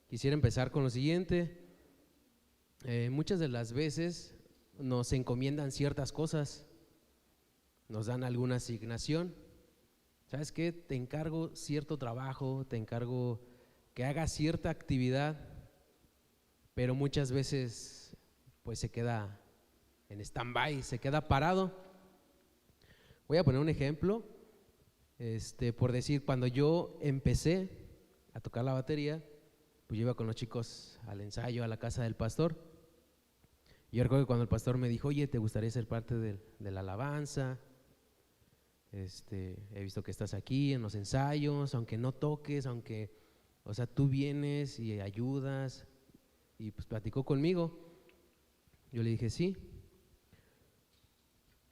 Quisiera empezar con lo siguiente. Muchas de las veces nos encomiendan ciertas cosas, nos dan alguna asignación. ¿Sabes qué? Te encargo cierto trabajo, te encargo que hagas cierta actividad, pero muchas veces pues se queda en stand-by, se queda parado. Voy a poner un ejemplo, por decir, cuando yo empecé a tocar la batería, pues yo iba con los chicos al ensayo, a la casa del pastor. Yo recuerdo que cuando el pastor me dijo, oye, ¿te gustaría ser parte de la alabanza? He visto que estás aquí en los ensayos, aunque no toques, o sea, tú vienes y ayudas, y pues platicó conmigo. Yo le dije, sí.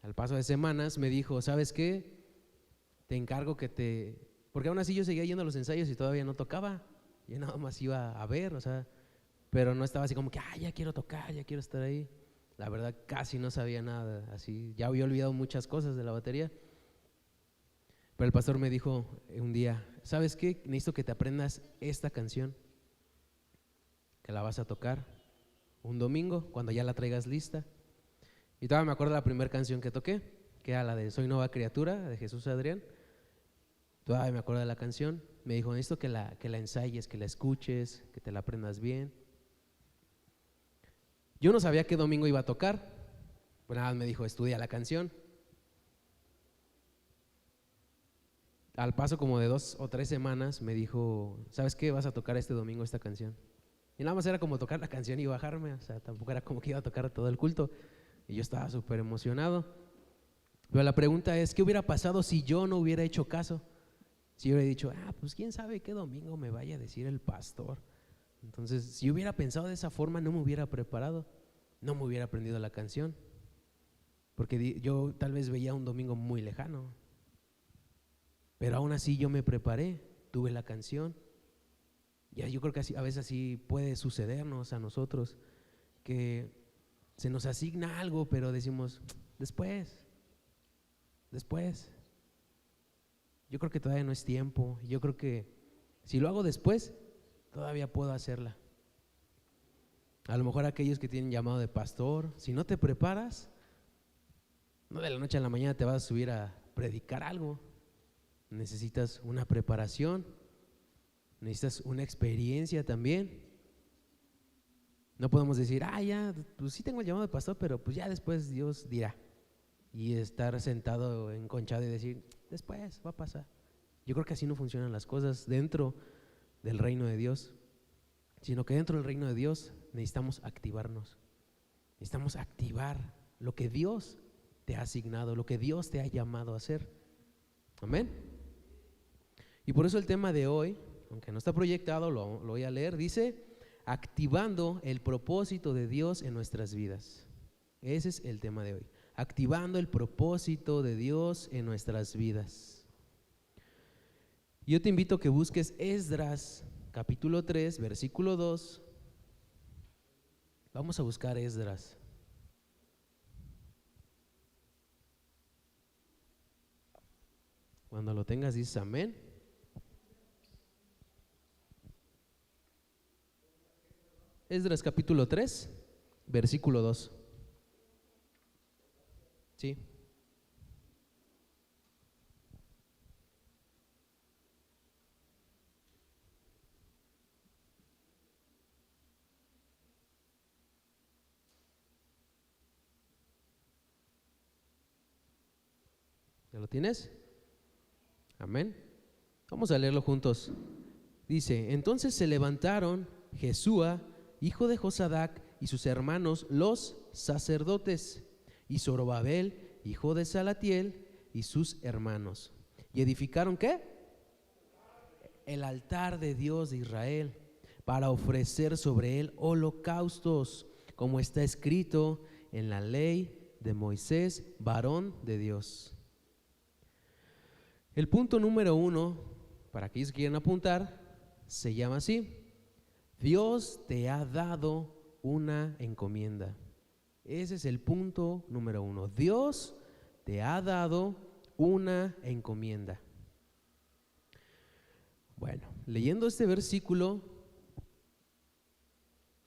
Al paso de semanas me dijo, ¿sabes qué? Te encargo porque aún así yo seguía yendo a los ensayos y todavía no tocaba. Yo nada más iba a ver, o sea, pero no estaba así como que, ya quiero tocar, ya quiero estar ahí. La verdad casi no sabía nada, así, ya había olvidado muchas cosas de la batería. Pero el pastor me dijo un día, ¿sabes qué? Necesito que te aprendas esta canción, que la vas a tocar un domingo, cuando ya la traigas lista. Y todavía me acuerdo de la primera canción que toqué, que era la de Soy Nueva Criatura, de Jesús Adrián. Todavía me acuerdo de la canción. Me dijo, necesito que la ensayes, que la escuches, que te la aprendas bien. Yo no sabía qué domingo iba a tocar, pues nada, me dijo, estudia la canción. Al paso como de 2 o 3 semanas me dijo, ¿sabes qué? Vas a tocar este domingo esta canción. Y nada más era como tocar la canción y bajarme, o sea, tampoco era como que iba a tocar todo el culto. Y yo estaba súper emocionado. Pero la pregunta es, ¿qué hubiera pasado si yo no hubiera hecho caso? Si yo hubiera dicho, pues quién sabe qué domingo me vaya a decir el pastor. Entonces, si yo hubiera pensado de esa forma, no me hubiera preparado, no me hubiera aprendido la canción. Porque yo tal vez veía un domingo muy lejano. Pero aún así yo me preparé, tuve la canción. Ya yo creo que a veces así puede sucedernos a nosotros, que se nos asigna algo, pero decimos, después. Yo creo que todavía no es tiempo. Yo creo que si lo hago después, todavía puedo hacerla. A lo mejor aquellos que tienen llamado de pastor, si no te preparas, no de la noche a la mañana te vas a subir a predicar algo. Necesitas una preparación, necesitas una experiencia también. No podemos decir, ya, pues sí tengo el llamado de pastor, pero pues ya después Dios dirá. Y estar sentado enconchado y decir, después va a pasar. Yo creo que así no funcionan las cosas dentro del reino de Dios, sino que dentro del reino de Dios necesitamos activarnos. Necesitamos activar lo que Dios te ha asignado, lo que Dios te ha llamado a hacer. Amén. Y por eso el tema de hoy, aunque no está proyectado, lo voy a leer, dice, activando el propósito de Dios en nuestras vidas. Ese es el tema de hoy, activando el propósito de Dios en nuestras vidas. Yo te invito a que busques Esdras, capítulo 3, versículo 2. Vamos a buscar Esdras. Cuando lo tengas dices amén. Esdras capítulo 3, versículo 2. Sí. ¿Ya lo tienes? Amén. Vamos a leerlo juntos. Dice, entonces se levantaron Jesúa, hijo de Josadac, y sus hermanos los sacerdotes, y Zorobabel, hijo de Salatiel, y sus hermanos. ¿Y edificaron qué? El altar de Dios de Israel, para ofrecer sobre él holocaustos, como está escrito en la ley de Moisés, varón de Dios. El punto número 1, para aquellos que quieren apuntar, se llama así: Dios te ha dado una encomienda. Ese es el punto número 1. Dios te ha dado una encomienda. Bueno, leyendo este versículo,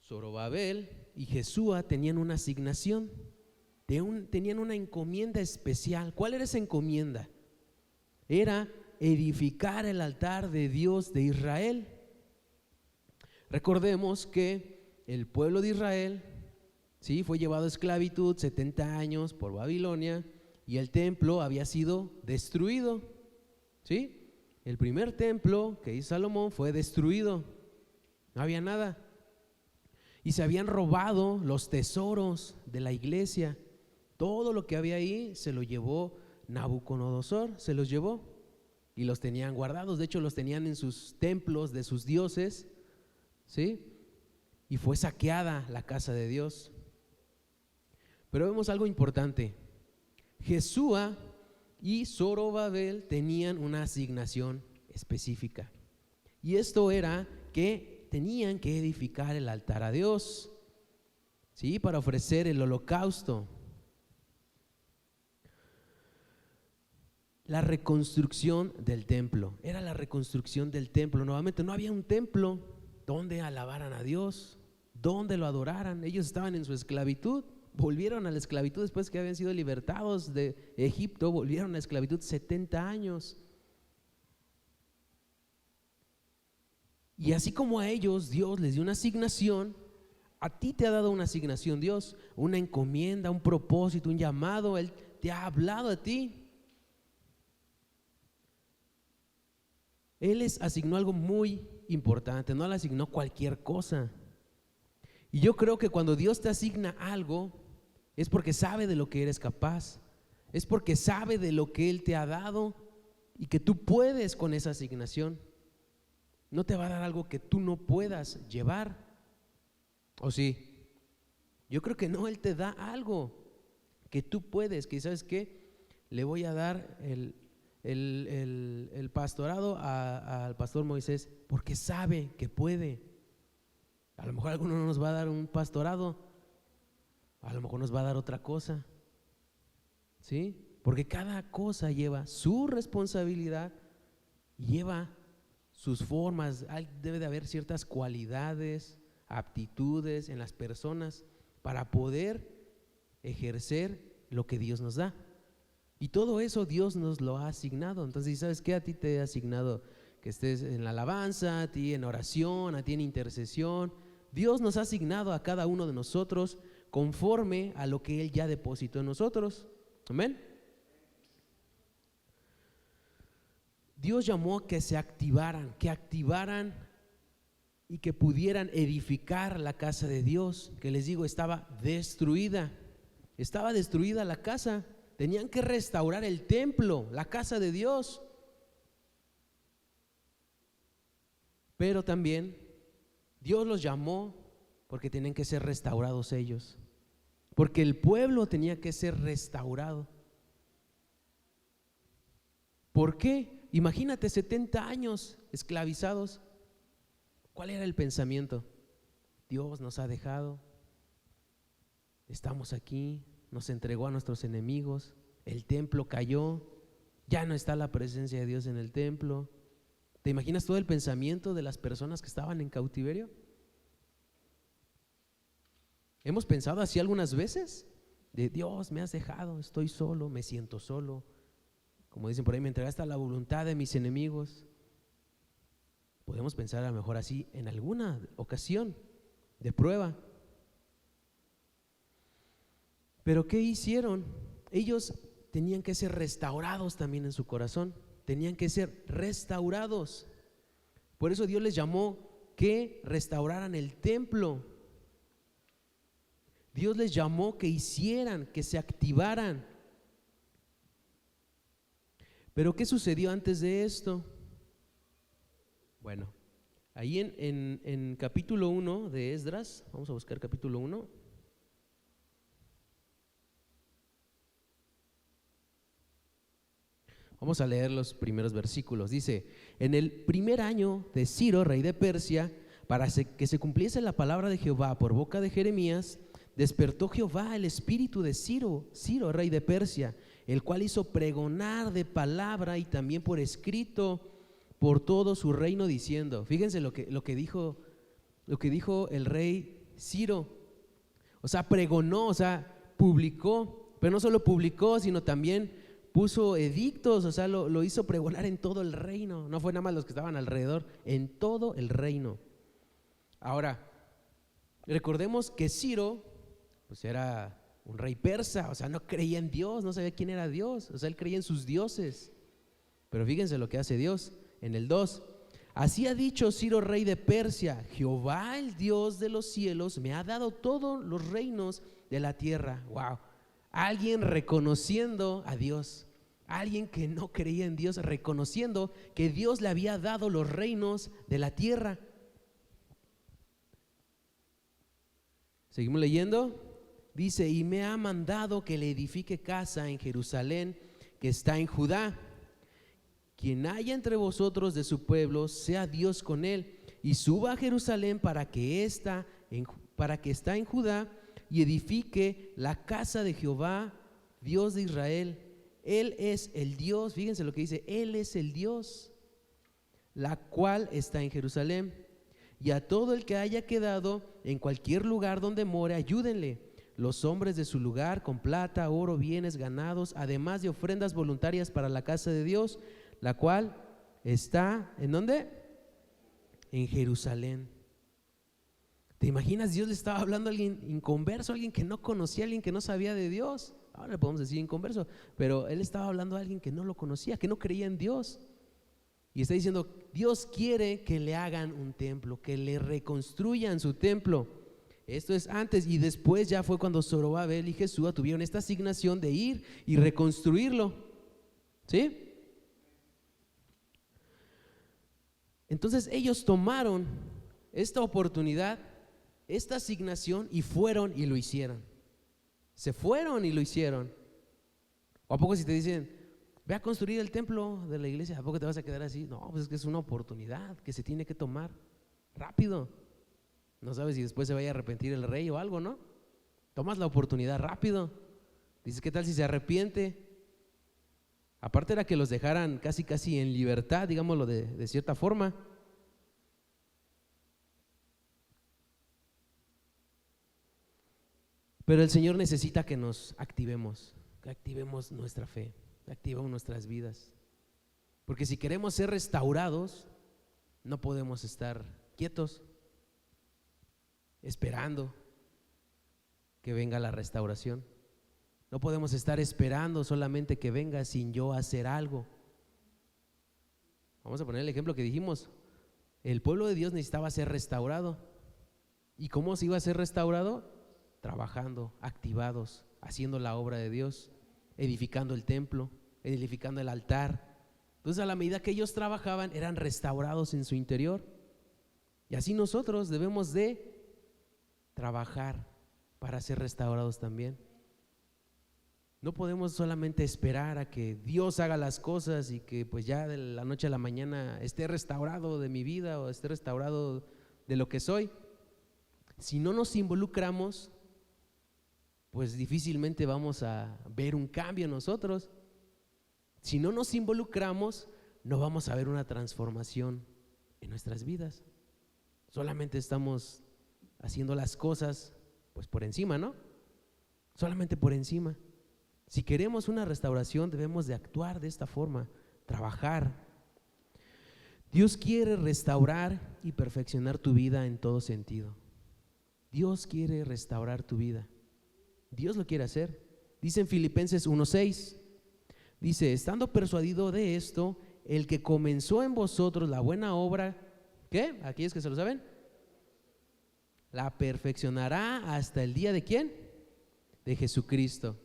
Zorobabel y Jesúa tenían una asignación, tenían una encomienda especial. ¿Cuál era esa encomienda? Era edificar el altar de Dios de Israel. Recordemos que el pueblo de Israel, ¿sí?, fue llevado a esclavitud 70 años por Babilonia y el templo había sido destruido, ¿sí? El primer templo que hizo Salomón fue destruido, no había nada. Y se habían robado los tesoros de la iglesia. Todo lo que había ahí se lo llevó Nabucodonosor, se los llevó y los tenían guardados. De hecho, los tenían en sus templos de sus dioses, ¿sí? Y fue saqueada la casa de Dios. Pero vemos algo importante. Jesúa y Zorobabel tenían una asignación específica. Y esto era que tenían que edificar el altar a Dios, ¿sí?, para ofrecer el holocausto. La reconstrucción del templo, era la reconstrucción del templo. Nuevamente, no había un templo donde alabaran a Dios, donde lo adoraran. Ellos estaban en su esclavitud, volvieron a la esclavitud después que habían sido libertados de Egipto, volvieron a la esclavitud 70 años. Y así como a ellos Dios les dio una asignación, a ti te ha dado una asignación Dios, una encomienda, un propósito, un llamado. Él te ha hablado a ti. Él les asignó algo muy importante, no le asignó cualquier cosa. Y yo creo que cuando Dios te asigna algo, es porque sabe de lo que eres capaz, es porque sabe de lo que Él te ha dado y que tú puedes con esa asignación. No te va a dar algo que tú no puedas llevar, ¿o sí? Yo creo que no. Él te da algo que tú puedes, que ¿sabes qué? Le voy a dar el pastorado al pastor Moisés porque sabe que puede. A lo mejor alguno no nos va a dar un pastorado, a lo mejor nos va a dar otra cosa, ¿sí? Porque cada cosa lleva su responsabilidad, lleva sus formas. Debe de haber ciertas cualidades, aptitudes en las personas para poder ejercer lo que Dios nos da. Y todo eso Dios nos lo ha asignado. Entonces, ¿sabes qué? A ti te ha asignado que estés en la alabanza, a ti en oración, a ti en intercesión. Dios nos ha asignado a cada uno de nosotros conforme a lo que Él ya depositó en nosotros. Amén. Dios llamó a que se activaran y que pudieran edificar la casa de Dios, que les digo, estaba destruida la casa. Tenían que restaurar el templo, la casa de Dios. Pero también Dios los llamó porque tenían que ser restaurados ellos, porque el pueblo tenía que ser restaurado. ¿Por qué? Imagínate 70 años esclavizados. ¿Cuál era el pensamiento? Dios nos ha dejado, estamos aquí, nos entregó a nuestros enemigos, el templo cayó, ya no está la presencia de Dios en el templo. ¿Te imaginas todo el pensamiento de las personas que estaban en cautiverio? ¿Hemos pensado así algunas veces? De Dios, me has dejado, estoy solo, me siento solo. Como dicen por ahí, me entregaste a la voluntad de mis enemigos. Podemos pensar a lo mejor así en alguna ocasión de prueba. Pero ¿qué hicieron? Ellos tenían que ser restaurados también en su corazón. Tenían que ser restaurados. Por eso Dios les llamó que restauraran el templo. Dios les llamó que hicieran, que se activaran. Pero ¿qué sucedió antes de esto? Bueno, ahí en capítulo 1 de Esdras, vamos a buscar capítulo 1. Vamos a leer los primeros versículos. Dice: en el primer año de Ciro, rey de Persia, para que se cumpliese la palabra de Jehová por boca de Jeremías, despertó Jehová el espíritu de Ciro, rey de Persia, el cual hizo pregonar de palabra y también por escrito por todo su reino diciendo, fíjense lo que dijo el rey Ciro, o sea, pregonó, o sea, publicó, pero no solo publicó, sino también puso edictos, o sea, lo hizo pregonar en todo el reino, no fue nada más los que estaban alrededor, en todo el reino. Ahora, recordemos que Ciro, pues era un rey persa, o sea, no creía en Dios, no sabía quién era Dios, o sea, él creía en sus dioses. Pero fíjense lo que hace Dios en el 2. Así ha dicho Ciro, rey de Persia: Jehová, el Dios de los cielos, me ha dado todos los reinos de la tierra. Wow, alguien reconociendo a Dios, alguien que no creía en Dios, reconociendo que Dios le había dado los reinos de la tierra. Seguimos leyendo. Dice: y me ha mandado que le edifique casa en Jerusalén, que está en Judá. Quien haya entre vosotros de su pueblo, sea Dios con él, y suba a Jerusalén para que está en Judá, y edifique la casa de Jehová, Dios de Israel. Él es el Dios, fíjense lo que dice, Él es el Dios, la cual está en Jerusalén. Y a todo el que haya quedado en cualquier lugar donde more, ayúdenle los hombres de su lugar con plata, oro, bienes, ganados, además de ofrendas voluntarias para la casa de Dios, la cual está, ¿en dónde? En Jerusalén. ¿Te imaginas? Dios le estaba hablando a alguien inconverso, a alguien que no conocía, a alguien que no sabía de Dios. Ahora le podemos decir inconverso, pero él estaba hablando a alguien que no lo conocía, que no creía en Dios. Y está diciendo: Dios quiere que le hagan un templo, que le reconstruyan su templo. Esto es antes, y después ya fue cuando Zorobabel y Jesúa tuvieron esta asignación de ir y reconstruirlo. ¿Sí? Entonces ellos tomaron esta oportunidad, esta asignación, y fueron y lo hicieron. Se fueron y lo hicieron. ¿O a poco si te dicen: ve a construir el templo de la iglesia, a poco te vas a quedar así? No, pues es que es una oportunidad que se tiene que tomar rápido. No sabes si después se vaya a arrepentir el rey o algo, ¿no? Tomas la oportunidad rápido. Dices: ¿qué tal si se arrepiente? Aparte era que los dejaran casi en libertad, digámoslo de cierta forma. Pero el Señor necesita que nos activemos, que activemos nuestra fe, que activemos nuestras vidas. Porque si queremos ser restaurados, no podemos estar quietos esperando que venga la restauración. No podemos estar esperando solamente que venga sin yo hacer algo. Vamos a poner el ejemplo que dijimos. El pueblo de Dios necesitaba ser restaurado. ¿Y cómo se iba a ser restaurado? Trabajando, activados, haciendo la obra de Dios, edificando el templo, edificando el altar. Entonces, a la medida que ellos trabajaban, eran restaurados en su interior. Y así nosotros debemos de trabajar para ser restaurados también. No podemos solamente esperar a que Dios haga las cosas y que pues ya de la noche a la mañana esté restaurado de mi vida o esté restaurado de lo que soy. Si no nos involucramos, pues difícilmente vamos a ver un cambio en nosotros. Si no nos involucramos, no vamos a ver una transformación en nuestras vidas. Solamente estamos haciendo las cosas pues por encima, ¿no? Solamente por encima. Si queremos una restauración, debemos de actuar de esta forma, trabajar. Dios quiere restaurar y perfeccionar tu vida en todo sentido. Dios quiere restaurar tu vida. Dios lo quiere hacer. Dice en Filipenses 1:6, dice: estando persuadido de esto, el que comenzó en vosotros la buena obra, ¿qué? ¿Aquellos que se lo saben? La perfeccionará hasta el día ¿de quién? De Jesucristo.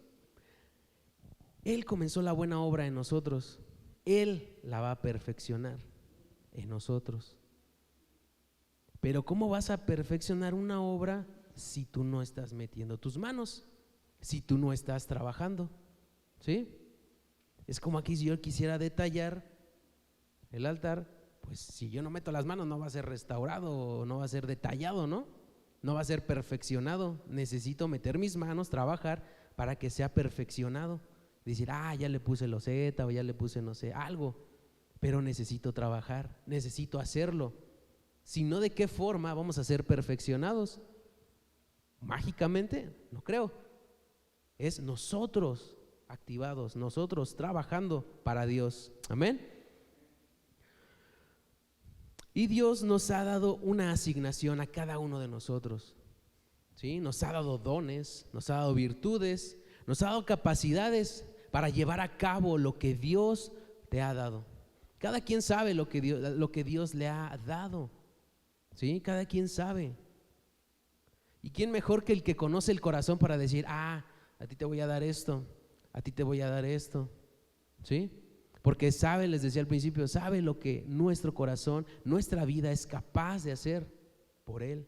Él comenzó la buena obra en nosotros, Él la va a perfeccionar en nosotros. Pero ¿cómo vas a perfeccionar una obra si tú no estás metiendo tus manos? Si tú no estás trabajando, ¿sí? Es como aquí, si yo quisiera detallar el altar, pues si yo no meto las manos no va a ser restaurado, no va a ser detallado, ¿no? No va a ser perfeccionado. Necesito meter mis manos, trabajar para que sea perfeccionado. Decir: ya le puse loseta o ya le puse no sé, algo. pero necesito trabajar, necesito hacerlo. Si no, ¿de qué forma vamos a ser perfeccionados? Mágicamente, no creo. Es nosotros activados, nosotros trabajando para Dios. Amén. Y Dios nos ha dado una asignación a cada uno de nosotros, ¿sí? Nos ha dado dones, nos ha dado virtudes, nos ha dado capacidades para llevar a cabo lo que Dios te ha dado. Cada quien sabe lo que Dios le ha dado, ¿sí? Cada quien sabe. ¿Y quién mejor que el que conoce el corazón para decir, a ti te voy a dar esto, a ti te voy a dar esto, ¿sí? Porque sabe, les decía al principio, sabe lo que nuestro corazón, nuestra vida es capaz de hacer por Él,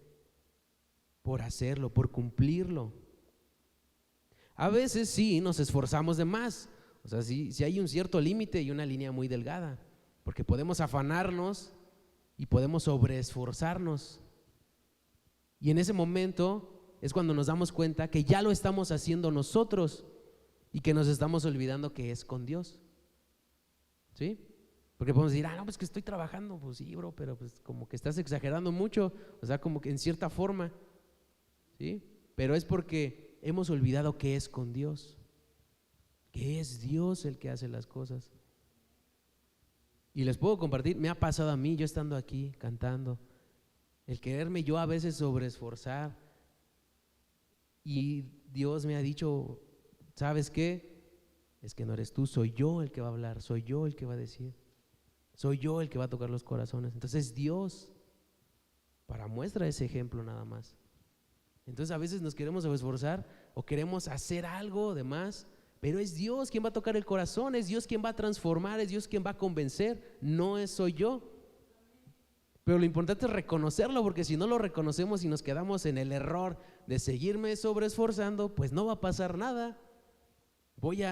por hacerlo, por cumplirlo. A veces sí nos esforzamos de más, o sea, sí hay un cierto límite y una línea muy delgada, porque podemos afanarnos y podemos sobreesforzarnos. Y en ese momento es cuando nos damos cuenta que ya lo estamos haciendo nosotros y que nos estamos olvidando que es con Dios. ¿Sí? Porque podemos decir, no, pues que estoy trabajando. Pues sí, bro, pero pues como que estás exagerando mucho, o sea, como que en cierta forma, ¿sí? Pero es porque hemos olvidado que es con Dios, que es Dios el que hace las cosas. Y les puedo compartir, me ha pasado a mí, yo estando aquí cantando, el quererme yo a veces sobreesforzar, y Dios me ha dicho, ¿sabes qué? Es que no eres tú, soy yo el que va a hablar, soy yo el que va a decir, soy yo el que va a tocar los corazones. Entonces Dios para muestra ese ejemplo nada más. Entonces a veces nos queremos esforzar o queremos hacer algo de más, pero es Dios quien va a tocar el corazón, es Dios quien va a transformar, es Dios quien va a convencer, no soy yo. Pero lo importante es reconocerlo, porque si no lo reconocemos y nos quedamos en el error de seguirme sobreesforzando, pues no va a pasar nada.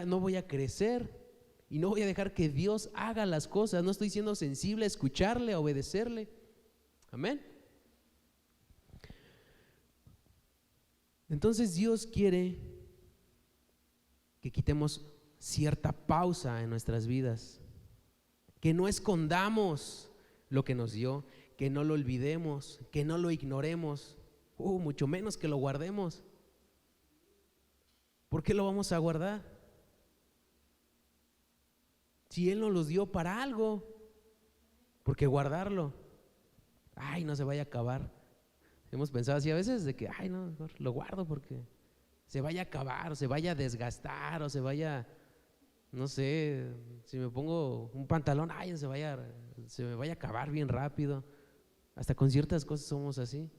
No voy a crecer y no voy a dejar que Dios haga las cosas. No estoy siendo sensible a escucharle, a obedecerle. Amén. Entonces Dios quiere que quitemos cierta pausa en nuestras vidas, que no escondamos lo que nos dio, que no lo olvidemos, que no lo ignoremos, mucho menos que lo guardemos. ¿Por qué lo vamos a guardar? Si Él nos los dio para algo, ¿por qué guardarlo? No se vaya a acabar. Hemos pensado así a veces de que, no, mejor lo guardo porque se vaya a acabar, o se vaya a desgastar, o se vaya, no sé, si me pongo un pantalón, se me vaya a acabar bien rápido. Hasta con ciertas cosas somos así.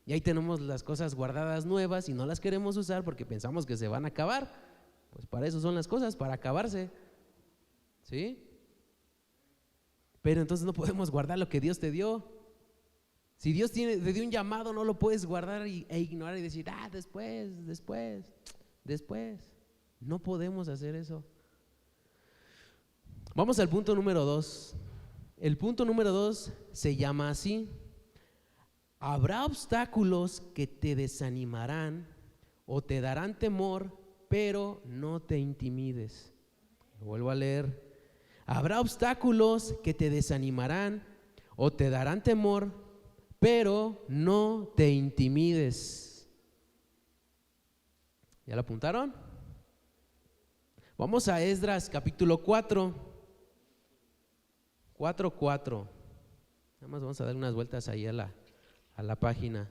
Y ahí tenemos las cosas guardadas nuevas y no las queremos usar porque pensamos que se van a acabar. Pues para eso son las cosas, para acabarse. ¿Sí? Pero entonces no podemos guardar lo que Dios te dio. Si Dios te dio un llamado, no lo puedes guardar e ignorar y decir, después. No podemos hacer eso. Vamos al punto número 2. El punto número 2 se llama así: habrá obstáculos que te desanimarán o te darán temor, pero no te intimides. Lo vuelvo a leer. Habrá obstáculos que te desanimarán o te darán temor, pero no te intimides. ¿Ya lo apuntaron? Vamos a Esdras capítulo 4. 4:4. Nada más vamos a dar unas vueltas ahí a la página.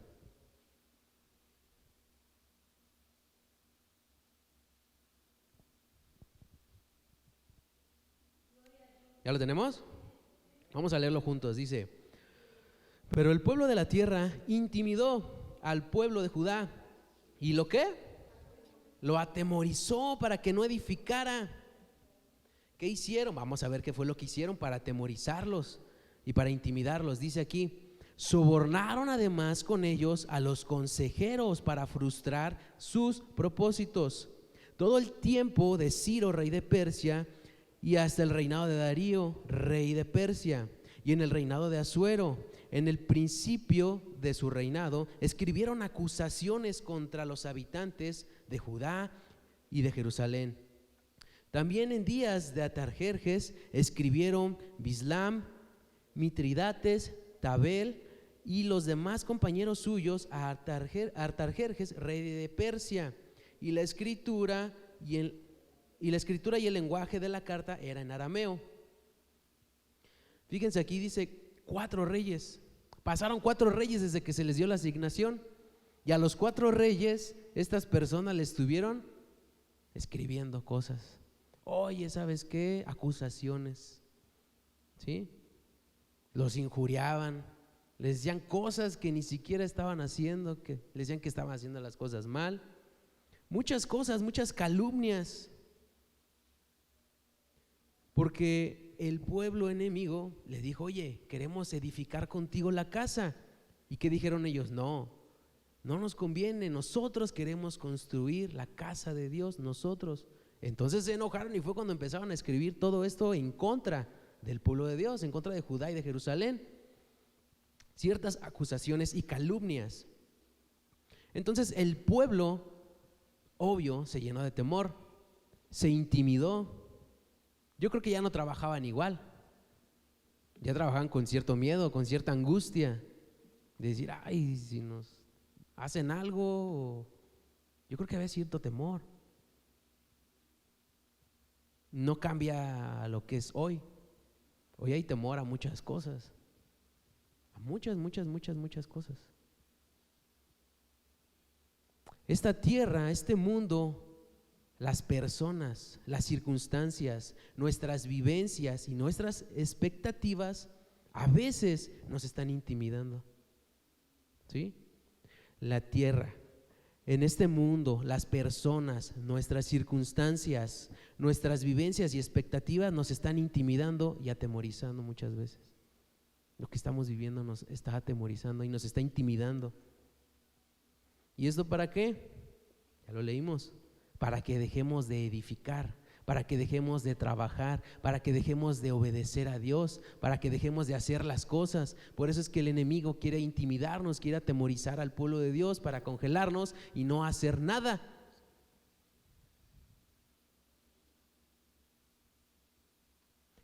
¿Ya lo tenemos? Vamos a leerlo juntos. Dice: pero el pueblo de la tierra intimidó al pueblo de Judá. ¿Y lo qué? Lo atemorizó para que no edificara. ¿Qué hicieron? Vamos a ver qué fue lo que hicieron para atemorizarlos y para intimidarlos. Dice aquí: sobornaron además con ellos a los consejeros para frustrar sus propósitos. Todo el tiempo de Ciro, rey de Persia, y hasta el reinado de Darío, rey de Persia, y en el reinado de Asuero, en el principio de su reinado, escribieron acusaciones contra los habitantes de Judá y de Jerusalén. También en días de Artajerjes escribieron Bislam, Mitridates, Tabel y los demás compañeros suyos a Artajerjes, rey de Persia, y la escritura y el lenguaje de la carta era en arameo. Fíjense, aquí dice 4 reyes. Pasaron 4 reyes desde que se les dio la asignación, y a los 4 reyes estas personas le estuvieron escribiendo cosas. Oye, ¿sabes qué? Acusaciones, ¿sí? Los injuriaban, les decían cosas que ni siquiera estaban haciendo, que les decían que estaban haciendo las cosas mal. Muchas cosas, muchas calumnias, porque el pueblo enemigo le dijo: oye, queremos edificar contigo la casa. ¿Y qué dijeron ellos? No nos conviene, nosotros queremos construir la casa de Dios, nosotros. Entonces se enojaron y fue cuando empezaron a escribir todo esto en contra del pueblo de Dios, en contra de Judá y de Jerusalén. Ciertas acusaciones y calumnias. Entonces el pueblo, obvio, se llenó de temor, se intimidó. Yo creo que ya no trabajaban igual, ya trabajaban con cierto miedo, con cierta angustia, de decir: ay, si nos hacen algo. Yo creo que había cierto temor. No cambia a lo que es hoy. Hoy hay temor a muchas cosas, a muchas cosas. Esta tierra, este mundo, las personas, las circunstancias, nuestras vivencias y nuestras expectativas a veces nos están intimidando, ¿sí? La tierra, en este mundo, las personas, nuestras circunstancias, nuestras vivencias y expectativas nos están intimidando y atemorizando muchas veces. Lo que estamos viviendo nos está atemorizando y nos está intimidando. ¿Y esto para qué? Ya lo leímos. Para que dejemos de edificar, para que dejemos de trabajar, para que dejemos de obedecer a Dios, para que dejemos de hacer las cosas. Por eso es que el enemigo quiere intimidarnos, quiere atemorizar al pueblo de Dios para congelarnos y no hacer nada.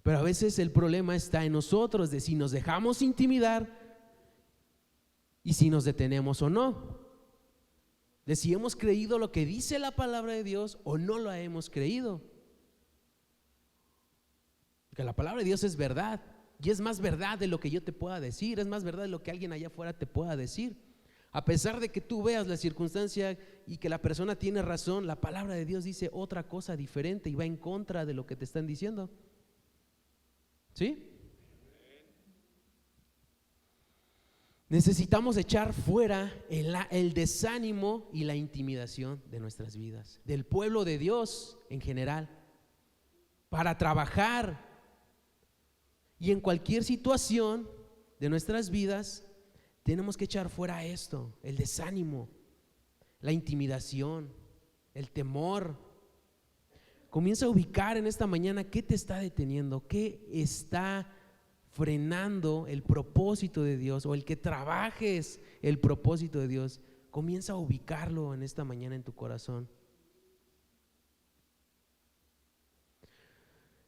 Pero a veces el problema está en nosotros, de si nos dejamos intimidar y si nos detenemos o no. De si hemos creído lo que dice la palabra de Dios o no lo hemos creído. Porque la palabra de Dios es verdad, y es más verdad de lo que yo te pueda decir, es más verdad de lo que alguien allá afuera te pueda decir. A pesar de que tú veas la circunstancia y que la persona tiene razón, la palabra de Dios dice otra cosa diferente y va en contra de lo que te están diciendo. ¿Sí? Necesitamos echar fuera el desánimo y la intimidación de nuestras vidas, del pueblo de Dios en general, para trabajar. Y en cualquier situación de nuestras vidas tenemos que echar fuera esto: el desánimo, la intimidación, el temor. Comienza a ubicar en esta mañana qué te está deteniendo, qué está frenando el propósito de Dios, o el que trabajes el propósito de Dios. Comienza a ubicarlo en esta mañana en tu corazón.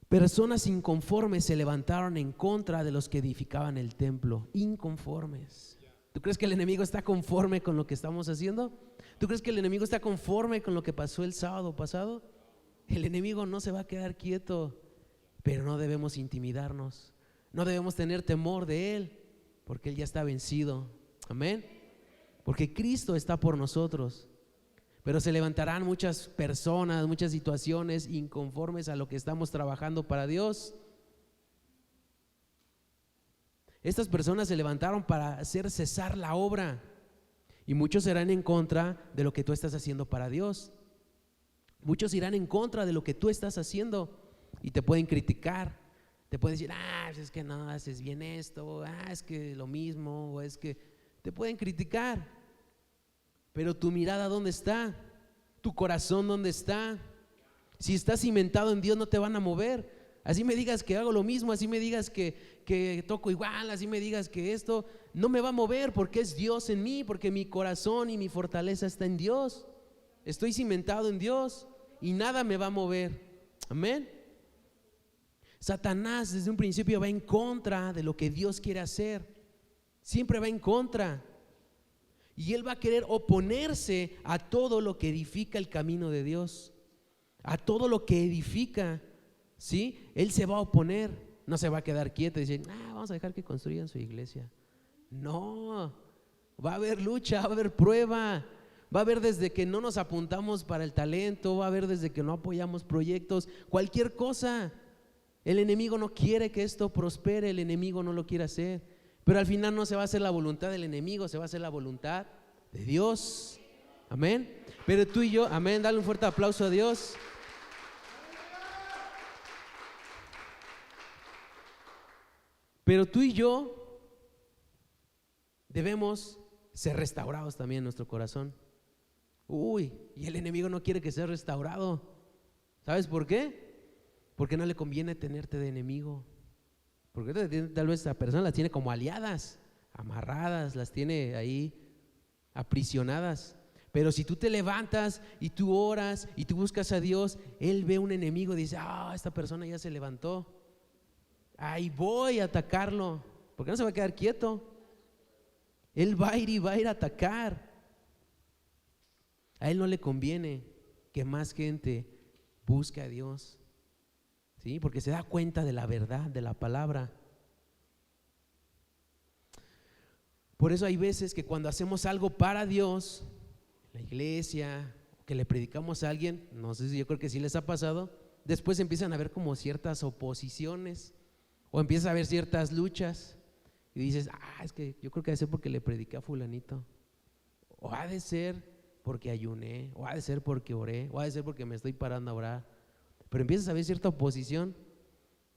Personas inconformes se levantaron en contra de los que edificaban el templo. Inconformes. ¿Tú crees que el enemigo está conforme con lo que estamos haciendo? ¿Tú crees que el enemigo está conforme con lo que pasó el sábado pasado? El enemigo no se va a quedar quieto, pero no debemos intimidarnos. No debemos tener temor de él, porque él ya está vencido. Amén. Porque Cristo está por nosotros. Pero se levantarán muchas personas, muchas situaciones inconformes a lo que estamos trabajando para Dios. Estas personas se levantaron para hacer cesar la obra, y muchos serán en contra de lo que tú estás haciendo para Dios. Muchos irán en contra de lo que tú estás haciendo y te pueden criticar. Te pueden decir: es que no haces bien esto, es que lo mismo, o es que te pueden criticar. Pero tu mirada, ¿dónde está? Tu corazón, ¿dónde está? Si estás cimentado en Dios, no te van a mover. Así me digas que hago lo mismo, así me digas que toco igual, así me digas que esto, no me va a mover, porque es Dios en mí, porque mi corazón y mi fortaleza está en Dios. Estoy cimentado en Dios y nada me va a mover. Amén. Satanás desde un principio va en contra de lo que Dios quiere hacer. Siempre va en contra. Y él va a querer oponerse a todo lo que edifica el camino de Dios. A todo lo que edifica, ¿sí? Él se va a oponer. No se va a quedar quieto y decir, vamos a dejar que construyan su iglesia. No, va a haber lucha, va a haber prueba. Va a haber desde que no nos apuntamos para el talento, va a haber desde que no apoyamos proyectos, cualquier cosa. El enemigo no quiere que esto prospere, el enemigo no lo quiere hacer. Pero al final no se va a hacer la voluntad del enemigo, se va a hacer la voluntad de Dios. Amén. Pero tú y yo, amén, dale un fuerte aplauso a Dios. Pero tú y yo debemos ser restaurados también en nuestro corazón. Y el enemigo no quiere que seas restaurado. ¿Sabes por qué? Porque no le conviene tenerte de enemigo. Porque tal vez esa persona las tiene como aliadas, amarradas, las tiene ahí aprisionadas. Pero si tú te levantas y tú oras y tú buscas a Dios, Él ve un enemigo y dice, esta persona ya se levantó, ahí voy a atacarlo. Porque no se va a quedar quieto. Él va a ir y va a ir a atacar. A Él no le conviene que más gente busque a Dios, ¿sí? Porque se da cuenta de la verdad de la palabra. Por eso hay veces que cuando hacemos algo para Dios, la iglesia, que le predicamos a alguien, no sé si yo creo que sí les ha pasado, después empiezan a haber como ciertas oposiciones o empieza a haber ciertas luchas y dices, es que yo creo que ha de ser porque le prediqué a fulanito, o ha de ser porque ayuné, o ha de ser porque oré, o ha de ser porque me estoy parando a orar. Pero empiezas a ver cierta oposición.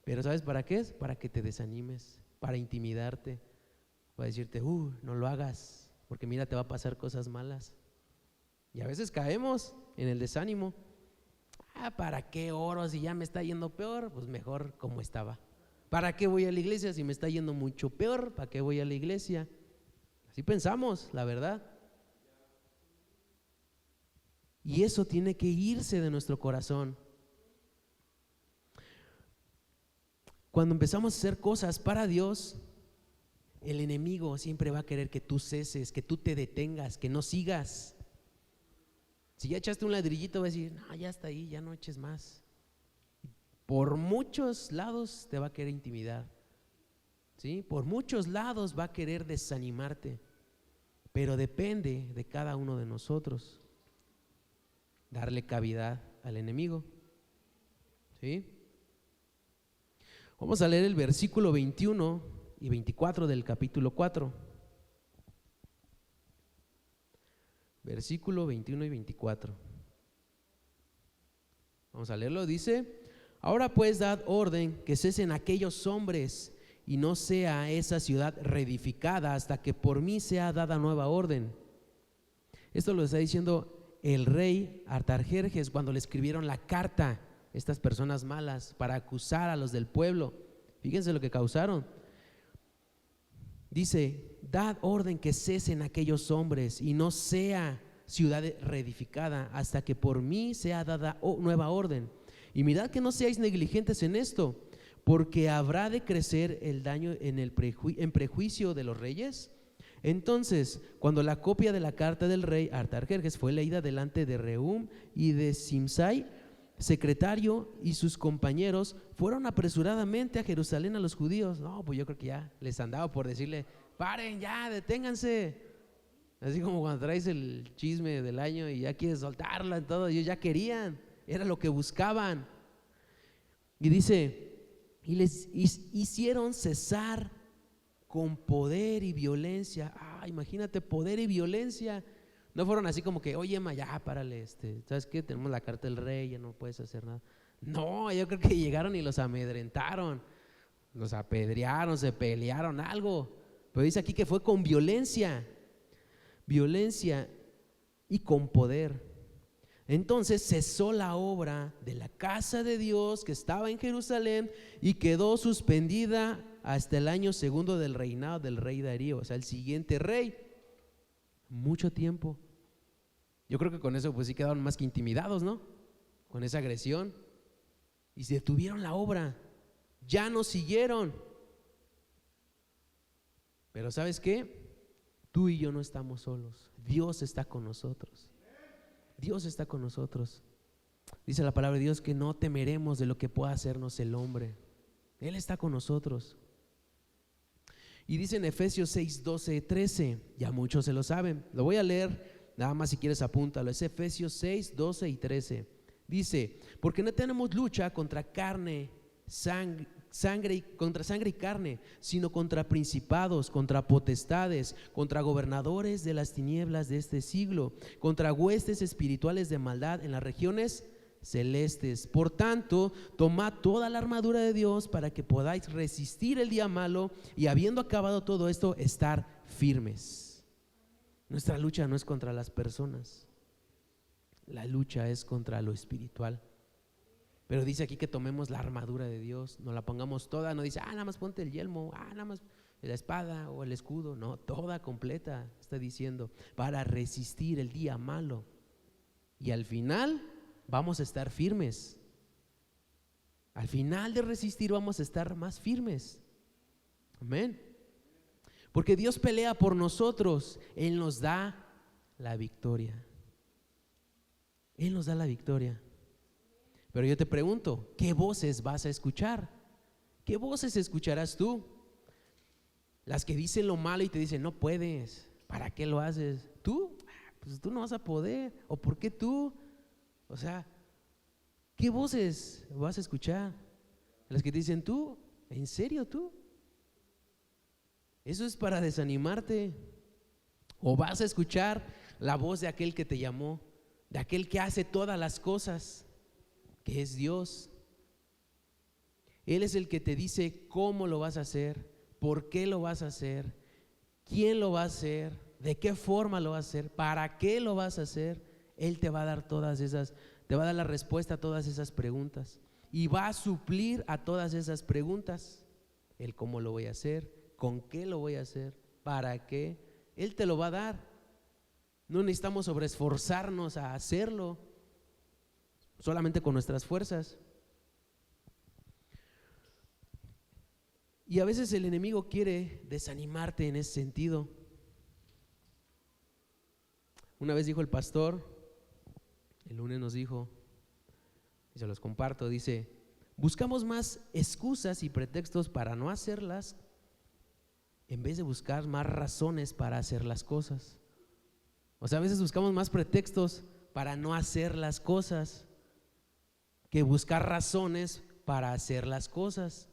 Pero ¿sabes para qué es? Para que te desanimes, para intimidarte, para decirte, no lo hagas, porque mira, te va a pasar cosas malas. Y a veces caemos en el desánimo. ¿Para qué oro si ya me está yendo peor? Pues mejor como estaba. ¿Para qué voy a la iglesia si me está yendo mucho peor? ¿Para qué voy a la iglesia? Así pensamos, la verdad. Y eso tiene que irse de nuestro corazón. Cuando empezamos a hacer cosas para Dios, el enemigo siempre va a querer que tú ceses, que tú te detengas, que no sigas. Si ya echaste un ladrillito, va a decir, no, ya está ahí, ya no eches más. Por muchos lados te va a querer intimidar, ¿sí? Por muchos lados va a querer desanimarte. Pero depende de cada uno de nosotros darle cavidad al enemigo, ¿sí? Vamos a leer el versículo 21 y 24 del capítulo 4. Versículo 21 y 24. Vamos a leerlo, dice: ahora pues dad orden que cesen aquellos hombres y no sea esa ciudad reedificada hasta que por mí sea dada nueva orden. Esto lo está diciendo el rey Artajerjes cuando le escribieron la carta, estas personas malas, para acusar a los del pueblo. Fíjense lo que causaron. Dice: dad orden que cesen aquellos hombres y no sea ciudad reedificada hasta que por mí sea dada nueva orden. Y mirad que no seáis negligentes en esto, porque habrá de crecer el daño en prejuicio de los reyes. Entonces, cuando la copia de la carta del rey Artajerjes fue leída delante de Rehum y de Simsai, secretario, y sus compañeros, fueron apresuradamente a Jerusalén a los judíos. No, pues yo creo que ya les andaba por decirle: paren ya, deténganse. Así como cuando traes el chisme del año y ya quieres soltarla y todo. Ellos ya querían, era lo que buscaban. Y dice: y les hicieron cesar con poder y violencia. Imagínate, poder y violencia. No fueron así como que, oye, Emma, ya párale, ¿sabes qué? Tenemos la carta del rey, ya no puedes hacer nada. No, yo creo que llegaron y los amedrentaron, los apedrearon, se pelearon, algo. Pero dice aquí que fue con violencia y con poder. Entonces cesó la obra de la casa de Dios que estaba en Jerusalén y quedó suspendida hasta el año segundo del reinado del rey Darío, o sea, el siguiente rey. Mucho tiempo. Yo creo que con eso pues sí quedaron más que intimidados, ¿no? Con esa agresión. y se detuvieron la obra, ya no siguieron. Pero ¿sabes qué? Tú y yo no estamos solos, Dios está con nosotros. Dios está con nosotros. Dice la palabra de Dios que no temeremos de lo que pueda hacernos el hombre. Él está con nosotros. Y dice en Efesios 6, 12, 13, ya muchos se lo saben, lo voy a leer, nada más si quieres apúntalo, es Efesios 6, 12 y 13. Dice, porque no tenemos lucha contra contra sangre y carne, sino contra principados, contra potestades, contra gobernadores de las tinieblas de este siglo, contra huestes espirituales de maldad en las regiones celestes. Por tanto, tomad toda la armadura de Dios para que podáis resistir el día malo y habiendo acabado todo esto, estar firmes. Nuestra lucha no es contra las personas, la lucha es contra lo espiritual. Pero dice aquí que tomemos la armadura de Dios, nos la pongamos toda, no dice, nada más ponte el yelmo, nada más la espada o el escudo, no, toda completa, está diciendo, para resistir el día malo. Y al final vamos a estar firmes. Al final de resistir vamos a estar más firmes. Amén. Porque Dios pelea por nosotros, Él nos da la victoria. Él nos da la victoria. Pero yo te pregunto, ¿qué voces vas a escuchar? ¿Qué voces escucharás tú? Las que dicen lo malo y te dicen, no puedes, ¿para qué lo haces? ¿Tú? Pues tú no vas a poder. ¿O por qué tú? O sea, ¿qué voces vas a escuchar? Las que te dicen, ¿tú? ¿En serio tú? Eso es para desanimarte. ¿O vas a escuchar la voz de aquel que te llamó, de aquel que hace todas las cosas, que es Dios? Él es el que te dice cómo lo vas a hacer, por qué lo vas a hacer, quién lo va a hacer, de qué forma lo vas a hacer, para qué lo vas a hacer. Él te va a dar todas esas, te va a dar la respuesta a todas esas preguntas y va a suplir a todas esas preguntas. El cómo lo voy a hacer, con qué lo voy a hacer, para qué, Él te lo va a dar. No necesitamos sobreesforzarnos a hacerlo solamente con nuestras fuerzas. Y a veces el enemigo quiere desanimarte en ese sentido. Una vez dijo el pastor, el lunes nos dijo, y se los comparto, dice, buscamos más excusas y pretextos para no hacerlas en vez de buscar más razones para hacer las cosas. O sea, a veces buscamos más pretextos para no hacer las cosas que buscar razones para hacer las cosas.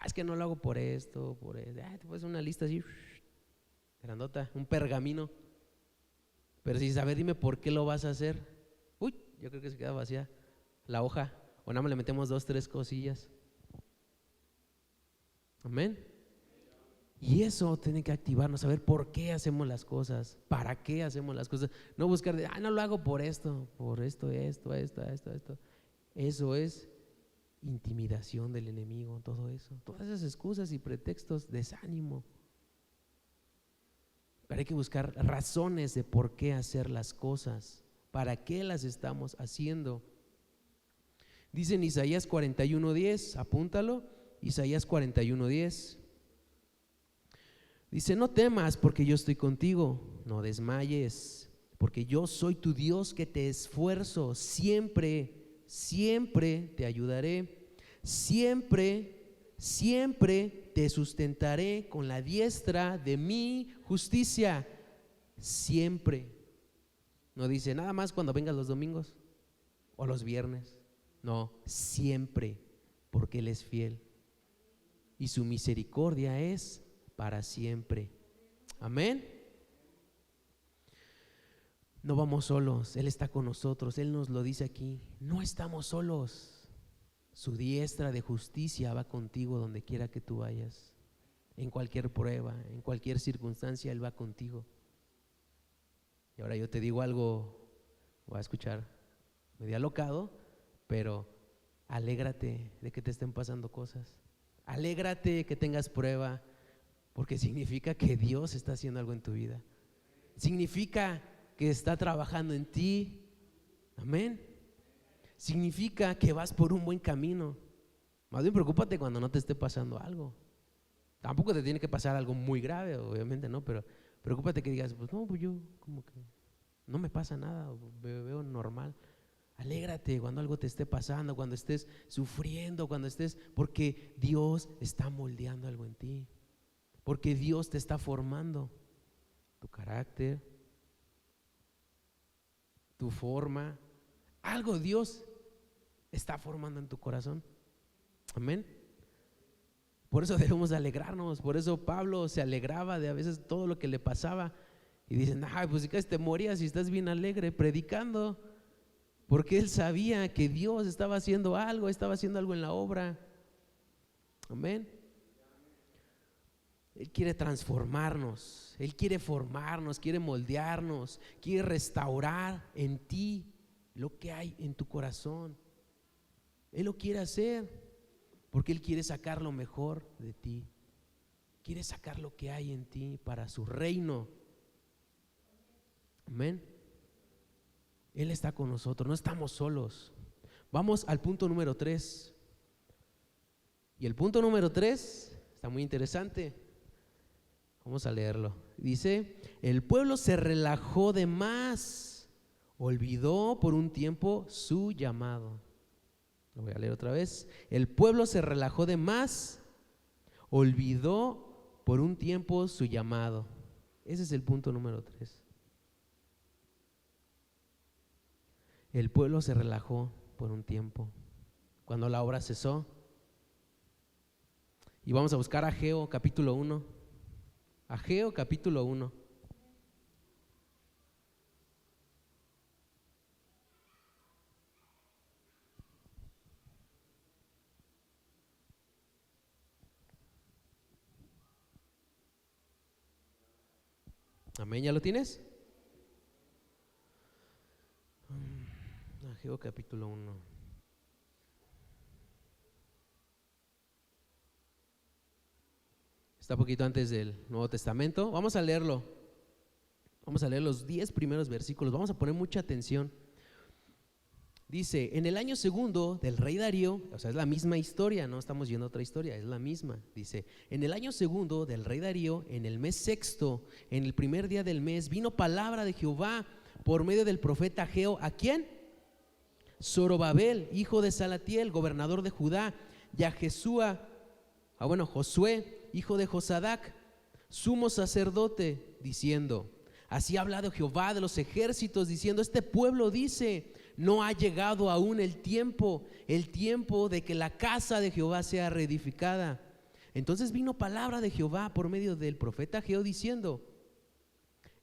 Es que no lo hago por esto, por eso. Te pones una lista así, grandota, un pergamino. Pero si sabes, dime por qué lo vas a hacer. Uy, yo creo que se queda vacía la hoja. O nada más le metemos 2, 3 cosillas. Amén. Y eso tiene que activarnos, saber por qué hacemos las cosas, para qué hacemos las cosas. No buscar de, no lo hago por esto, esto. Eso es intimidación del enemigo, todo eso. Todas esas excusas y pretextos, desánimo. Pero hay que buscar razones de por qué hacer las cosas, para qué las estamos haciendo. Dice en Isaías 41:10, apúntalo, Isaías 41:10. Dice, no temas porque yo estoy contigo, no desmayes, porque yo soy tu Dios que te esfuerzo, siempre te ayudaré, siempre te sustentaré con la diestra de mi justicia, siempre. No dice nada más cuando vengas los domingos o los viernes, no, siempre, porque Él es fiel y su misericordia es para siempre. Amén. No vamos solos, Él está con nosotros, Él nos lo dice aquí, no estamos solos. Su diestra de justicia va contigo donde quiera que tú vayas, en cualquier prueba, en cualquier circunstancia, Él va contigo. Y ahora yo te digo algo, voy a escuchar medio alocado, pero alégrate de que te estén pasando cosas, alégrate que tengas prueba, porque significa que Dios está haciendo algo en tu vida, significa que está trabajando en ti. Amén. significa que vas por un buen camino. Más bien preocúpate cuando no te esté pasando algo. Tampoco te tiene que pasar algo muy grave, obviamente, ¿no? Pero preocúpate que digas, pues no, pues yo como que no me pasa nada, veo normal. Alégrate cuando algo te esté pasando, cuando estés sufriendo, porque Dios está moldeando algo en ti, porque Dios te está formando tu carácter, tu forma, algo Dios está formando en tu corazón. Amén. Por eso debemos alegrarnos. Por eso Pablo se alegraba de a veces todo lo que le pasaba. Y dicen, ay, pues si casi te morías y estás bien alegre predicando. Porque él sabía que Dios estaba haciendo algo en la obra. Amén. Él quiere transformarnos, Él quiere formarnos, quiere moldearnos, quiere restaurar en ti lo que hay en tu corazón. Él lo quiere hacer porque Él quiere sacar lo mejor de ti. Quiere sacar lo que hay en ti para su reino. Amén. Él está con nosotros, no estamos solos. Vamos al punto número 3. Y el punto número 3 está muy interesante. Vamos a leerlo. Dice, el pueblo se relajó de más, olvidó por un tiempo su llamado. Lo voy a leer otra vez. El pueblo se relajó de más, olvidó por un tiempo su llamado. Ese es el punto número 3. El pueblo se relajó por un tiempo, cuando la obra cesó. Y vamos a buscar Ageo capítulo 1. Ageo capítulo 1. Amén, ¿ya lo tienes? Ageo capítulo 1. Está poquito antes del Nuevo Testamento. Vamos a leerlo. Vamos a leer los 10 primeros versículos. Vamos a poner mucha atención. Dice, en el año segundo del rey Darío, o sea, es la misma historia, no estamos viendo otra historia, es la misma. Dice, en el año segundo del rey Darío, en el mes sexto, en el primer día del mes, vino palabra de Jehová por medio del profeta Ageo. ¿A quién? Zorobabel, hijo de Salatiel, gobernador de Judá, y a Josué, hijo de Josadac, sumo sacerdote, diciendo, así ha hablado Jehová de los ejércitos, diciendo, este pueblo dice, no ha llegado aún el tiempo de que la casa de Jehová sea reedificada. Entonces vino palabra de Jehová por medio del profeta Ageo diciendo,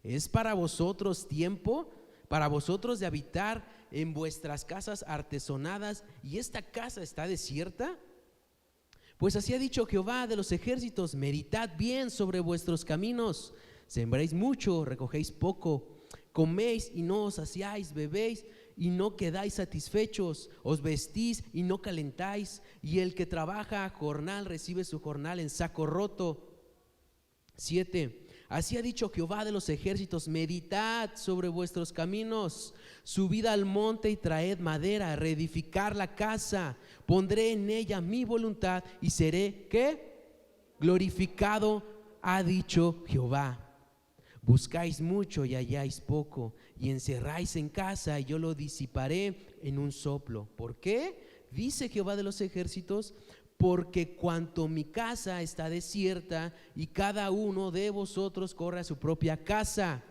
es para vosotros tiempo, para vosotros de habitar en vuestras casas artesonadas, y esta casa está desierta. Pues así ha dicho Jehová de los ejércitos, meditad bien sobre vuestros caminos, sembréis mucho, recogéis poco, coméis y no os saciáis, bebéis y no quedáis satisfechos, os vestís y no calentáis, y el que trabaja jornal recibe su jornal en saco roto. 7. Así ha dicho Jehová de los ejércitos, meditad sobre vuestros caminos, subid al monte y traed madera, reedificar la casa, pondré en ella mi voluntad y seré, ¿qué? Glorificado, ha dicho Jehová. Buscáis mucho y halláis poco, y encerráis en casa y yo lo disiparé en un soplo. ¿Por qué? Dice Jehová de los ejércitos, porque cuanto mi casa está desierta y cada uno de vosotros corre a su propia casa,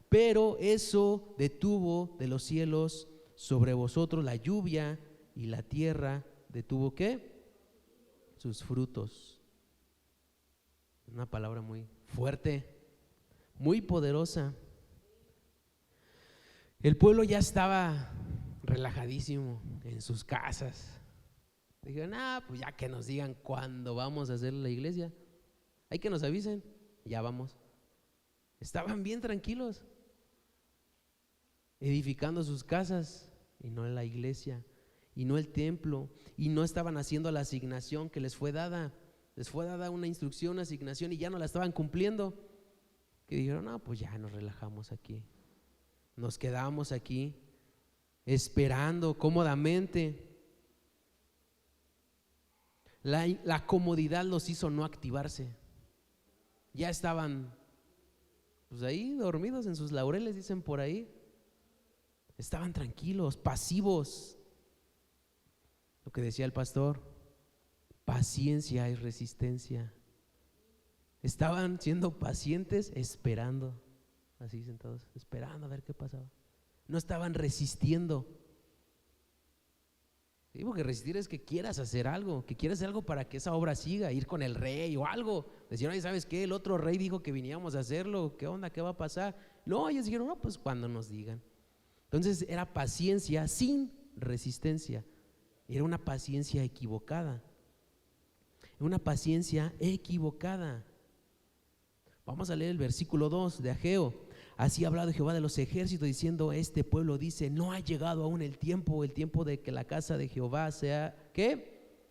pero eso detuvo de los cielos sobre vosotros la lluvia y la tierra detuvo ¿qué? Sus frutos. Una palabra muy fuerte, muy poderosa. El pueblo ya estaba relajadísimo en sus casas. Dijeron, pues ya que nos digan cuándo vamos a hacer la iglesia, hay que nos avisen, ya vamos. Estaban bien tranquilos, edificando sus casas y no la iglesia, y no el templo, y no estaban haciendo la asignación que les fue dada. Les fue dada una instrucción, una asignación, y ya no la estaban cumpliendo. Que dijeron, pues ya nos relajamos aquí, nos quedamos aquí esperando cómodamente. La comodidad los hizo no activarse. Ya estaban pues ahí dormidos en sus laureles, dicen por ahí. Estaban tranquilos, pasivos. Lo que decía el pastor, paciencia es resistencia. Estaban siendo pacientes esperando, así sentados, esperando a ver qué pasaba. No estaban resistiendo. Sí, porque resistir es que quieras hacer algo, que quieras hacer algo para que esa obra siga, ir con el rey o algo. Decían, oye, ¿sabes qué? El otro rey dijo que viniéramos a hacerlo, ¿qué onda? ¿Qué va a pasar? No, ellos dijeron, no, pues cuando nos digan. Entonces era paciencia sin resistencia. Era una paciencia equivocada. Una paciencia equivocada. Vamos a leer el versículo 2 de Ageo. Así ha hablado Jehová de los ejércitos diciendo, este pueblo dice, no ha llegado aún el tiempo de que la casa de Jehová sea, ¿qué?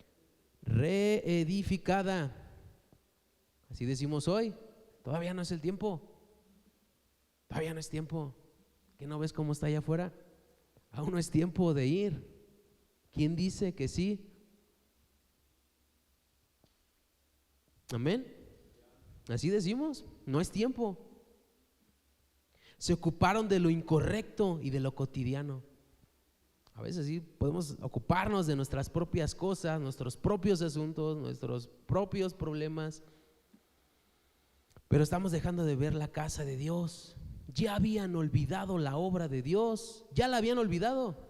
Reedificada. Así decimos hoy, todavía no es el tiempo. Todavía no es tiempo. ¿Qué no ves cómo está allá afuera? Aún no es tiempo de ir. ¿Quién dice que sí? Amén. Así decimos, no es tiempo. Se ocuparon de lo incorrecto y de lo cotidiano. A veces sí podemos ocuparnos de nuestras propias cosas, nuestros propios asuntos, nuestros propios problemas, pero estamos dejando de ver la casa de Dios. Ya habían olvidado la obra de Dios, ya la habían olvidado.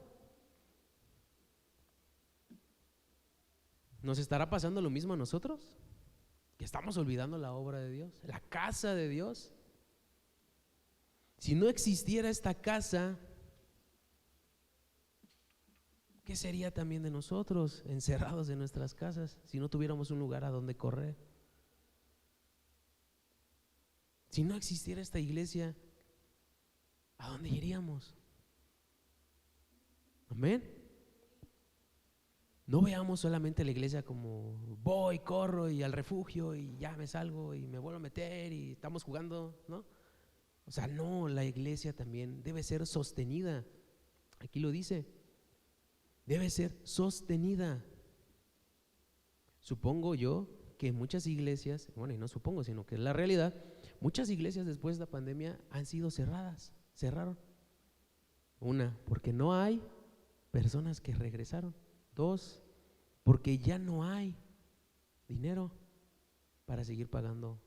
¿Nos estará pasando lo mismo a nosotros? Que estamos olvidando la obra de Dios, la casa de Dios. Si no existiera esta casa, ¿qué sería también de nosotros encerrados en nuestras casas si no tuviéramos un lugar a donde correr? Si no existiera esta iglesia, ¿a dónde iríamos? Amén. No veamos solamente la iglesia como voy, corro y al refugio y ya me salgo y me vuelvo a meter y estamos jugando, ¿no? O sea, no, la iglesia también debe ser sostenida. Aquí lo dice, debe ser sostenida. Supongo yo que muchas iglesias, bueno, y no supongo, sino que es la realidad, muchas iglesias después de la pandemia han sido cerradas, cerraron. Una, porque no hay personas que regresaron. Dos, porque ya no hay dinero para seguir pagando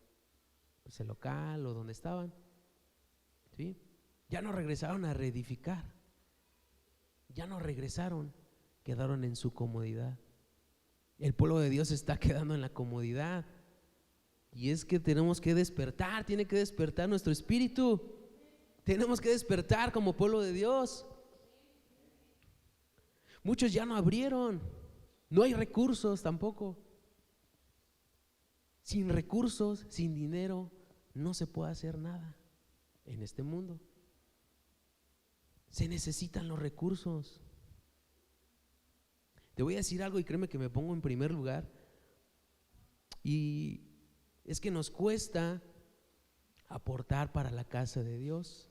pues, el local o donde estaban. ¿Sí? Ya no regresaron a reedificar, ya no regresaron, quedaron en su comodidad. El pueblo de Dios está quedando en la comodidad y es que tenemos que despertar, tiene que despertar nuestro espíritu, tenemos que despertar como pueblo de Dios. Muchos ya no abrieron, no hay recursos tampoco. Sin recursos, sin dinero, no se puede hacer nada. En este mundo se necesitan los recursos. Te voy a decir algo y créeme que me pongo en primer lugar, y es que nos cuesta aportar para la casa de Dios.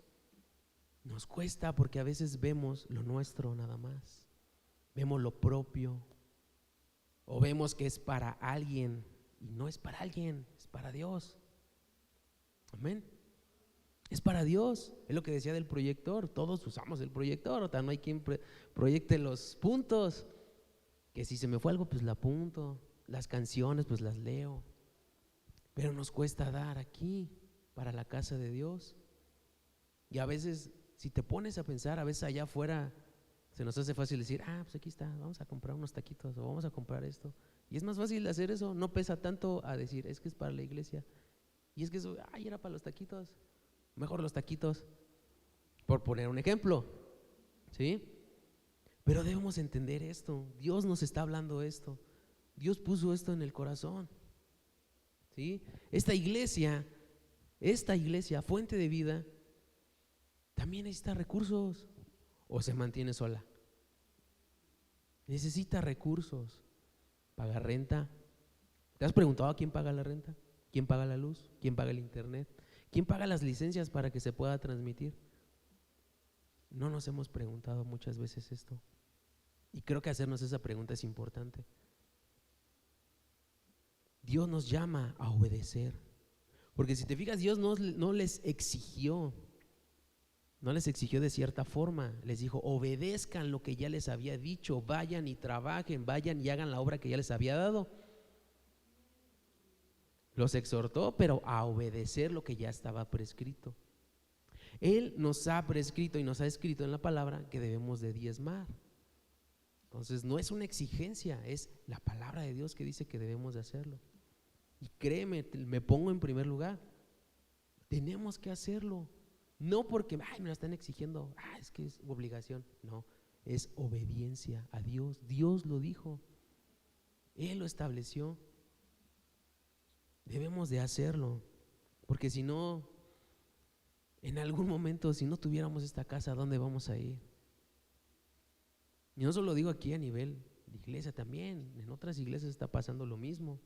Nos cuesta porque a veces vemos lo nuestro nada más, vemos lo propio o vemos que es para alguien y no es para alguien, es para Dios. Amén. Es para Dios, es lo que decía del proyector, todos usamos el proyector, o sea, no hay quien proyecte los puntos, que si se me fue algo pues la apunto, las canciones pues las leo, pero nos cuesta dar aquí para la casa de Dios. Y a veces si te pones a pensar, a veces allá afuera se nos hace fácil decir, pues aquí está, vamos a comprar unos taquitos o vamos a comprar esto, y es más fácil hacer eso, no pesa tanto a decir, es que es para la iglesia, y es que eso, era para los taquitos. Mejor los taquitos, por poner un ejemplo, ¿sí? Pero debemos entender esto, Dios nos está hablando esto, Dios puso esto en el corazón, ¿sí? Esta iglesia, fuente de vida, también necesita recursos, o se mantiene sola. Necesita recursos, paga renta. ¿Te has preguntado a quién paga la renta? ¿Quién paga la luz? ¿Quién paga el internet? ¿Quién paga las licencias para que se pueda transmitir? No nos hemos preguntado muchas veces esto. Y creo que hacernos esa pregunta es importante. Dios nos llama a obedecer. Porque si te fijas, Dios no les exigió. No les exigió de cierta forma, les dijo: obedezcan lo que ya les había dicho, vayan y trabajen, vayan y hagan la obra que ya les había dado. Los exhortó, pero a obedecer lo que ya estaba prescrito. Él nos ha prescrito y nos ha escrito en la palabra que debemos de diezmar. Entonces no es una exigencia, es la palabra de Dios que dice que debemos de hacerlo. Y créeme, me pongo en primer lugar, tenemos que hacerlo. No porque me lo están exigiendo, es que es obligación. No, es obediencia a Dios. Dios lo dijo, Él lo estableció. Debemos de hacerlo, porque si no, en algún momento, si no tuviéramos esta casa, ¿a dónde vamos a ir? Y no solo digo aquí a nivel de iglesia, también en otras iglesias está pasando lo mismo.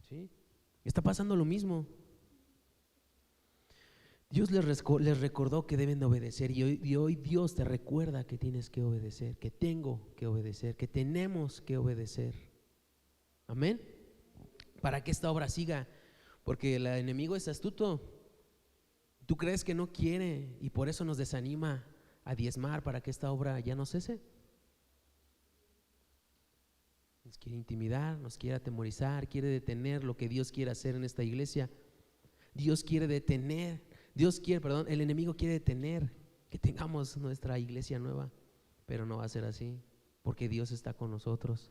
¿Sí? Está pasando lo mismo. Dios les recordó que deben de obedecer, y hoy Dios te recuerda que tienes que obedecer, que tengo que obedecer, que tenemos que obedecer. Amén. Para que esta obra siga, porque el enemigo es astuto. ¿Tú crees que no quiere y por eso nos desanima a diezmar para que esta obra ya no cese? Nos quiere intimidar, nos quiere atemorizar, quiere detener lo que Dios quiere hacer en esta iglesia. Dios quiere detener, el enemigo quiere detener que tengamos nuestra iglesia nueva, pero no va a ser así, porque Dios está con nosotros.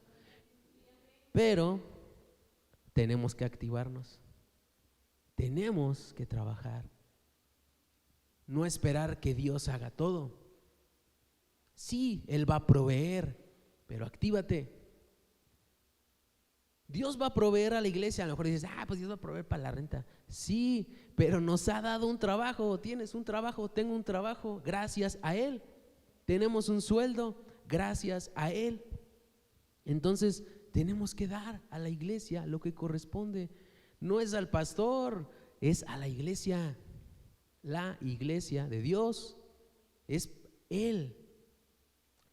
Pero tenemos que activarnos, tenemos que trabajar, no esperar que Dios haga todo. Sí, Él va a proveer, pero actívate. Dios va a proveer a la iglesia. A lo mejor dices: pues Dios va a proveer para la renta. Sí, pero nos ha dado un trabajo. Tienes un trabajo, tengo un trabajo, gracias a Él. Tenemos un sueldo, gracias a Él. Entonces tenemos que dar a la iglesia lo que corresponde. No es al pastor, es a la iglesia. La iglesia de Dios es Él,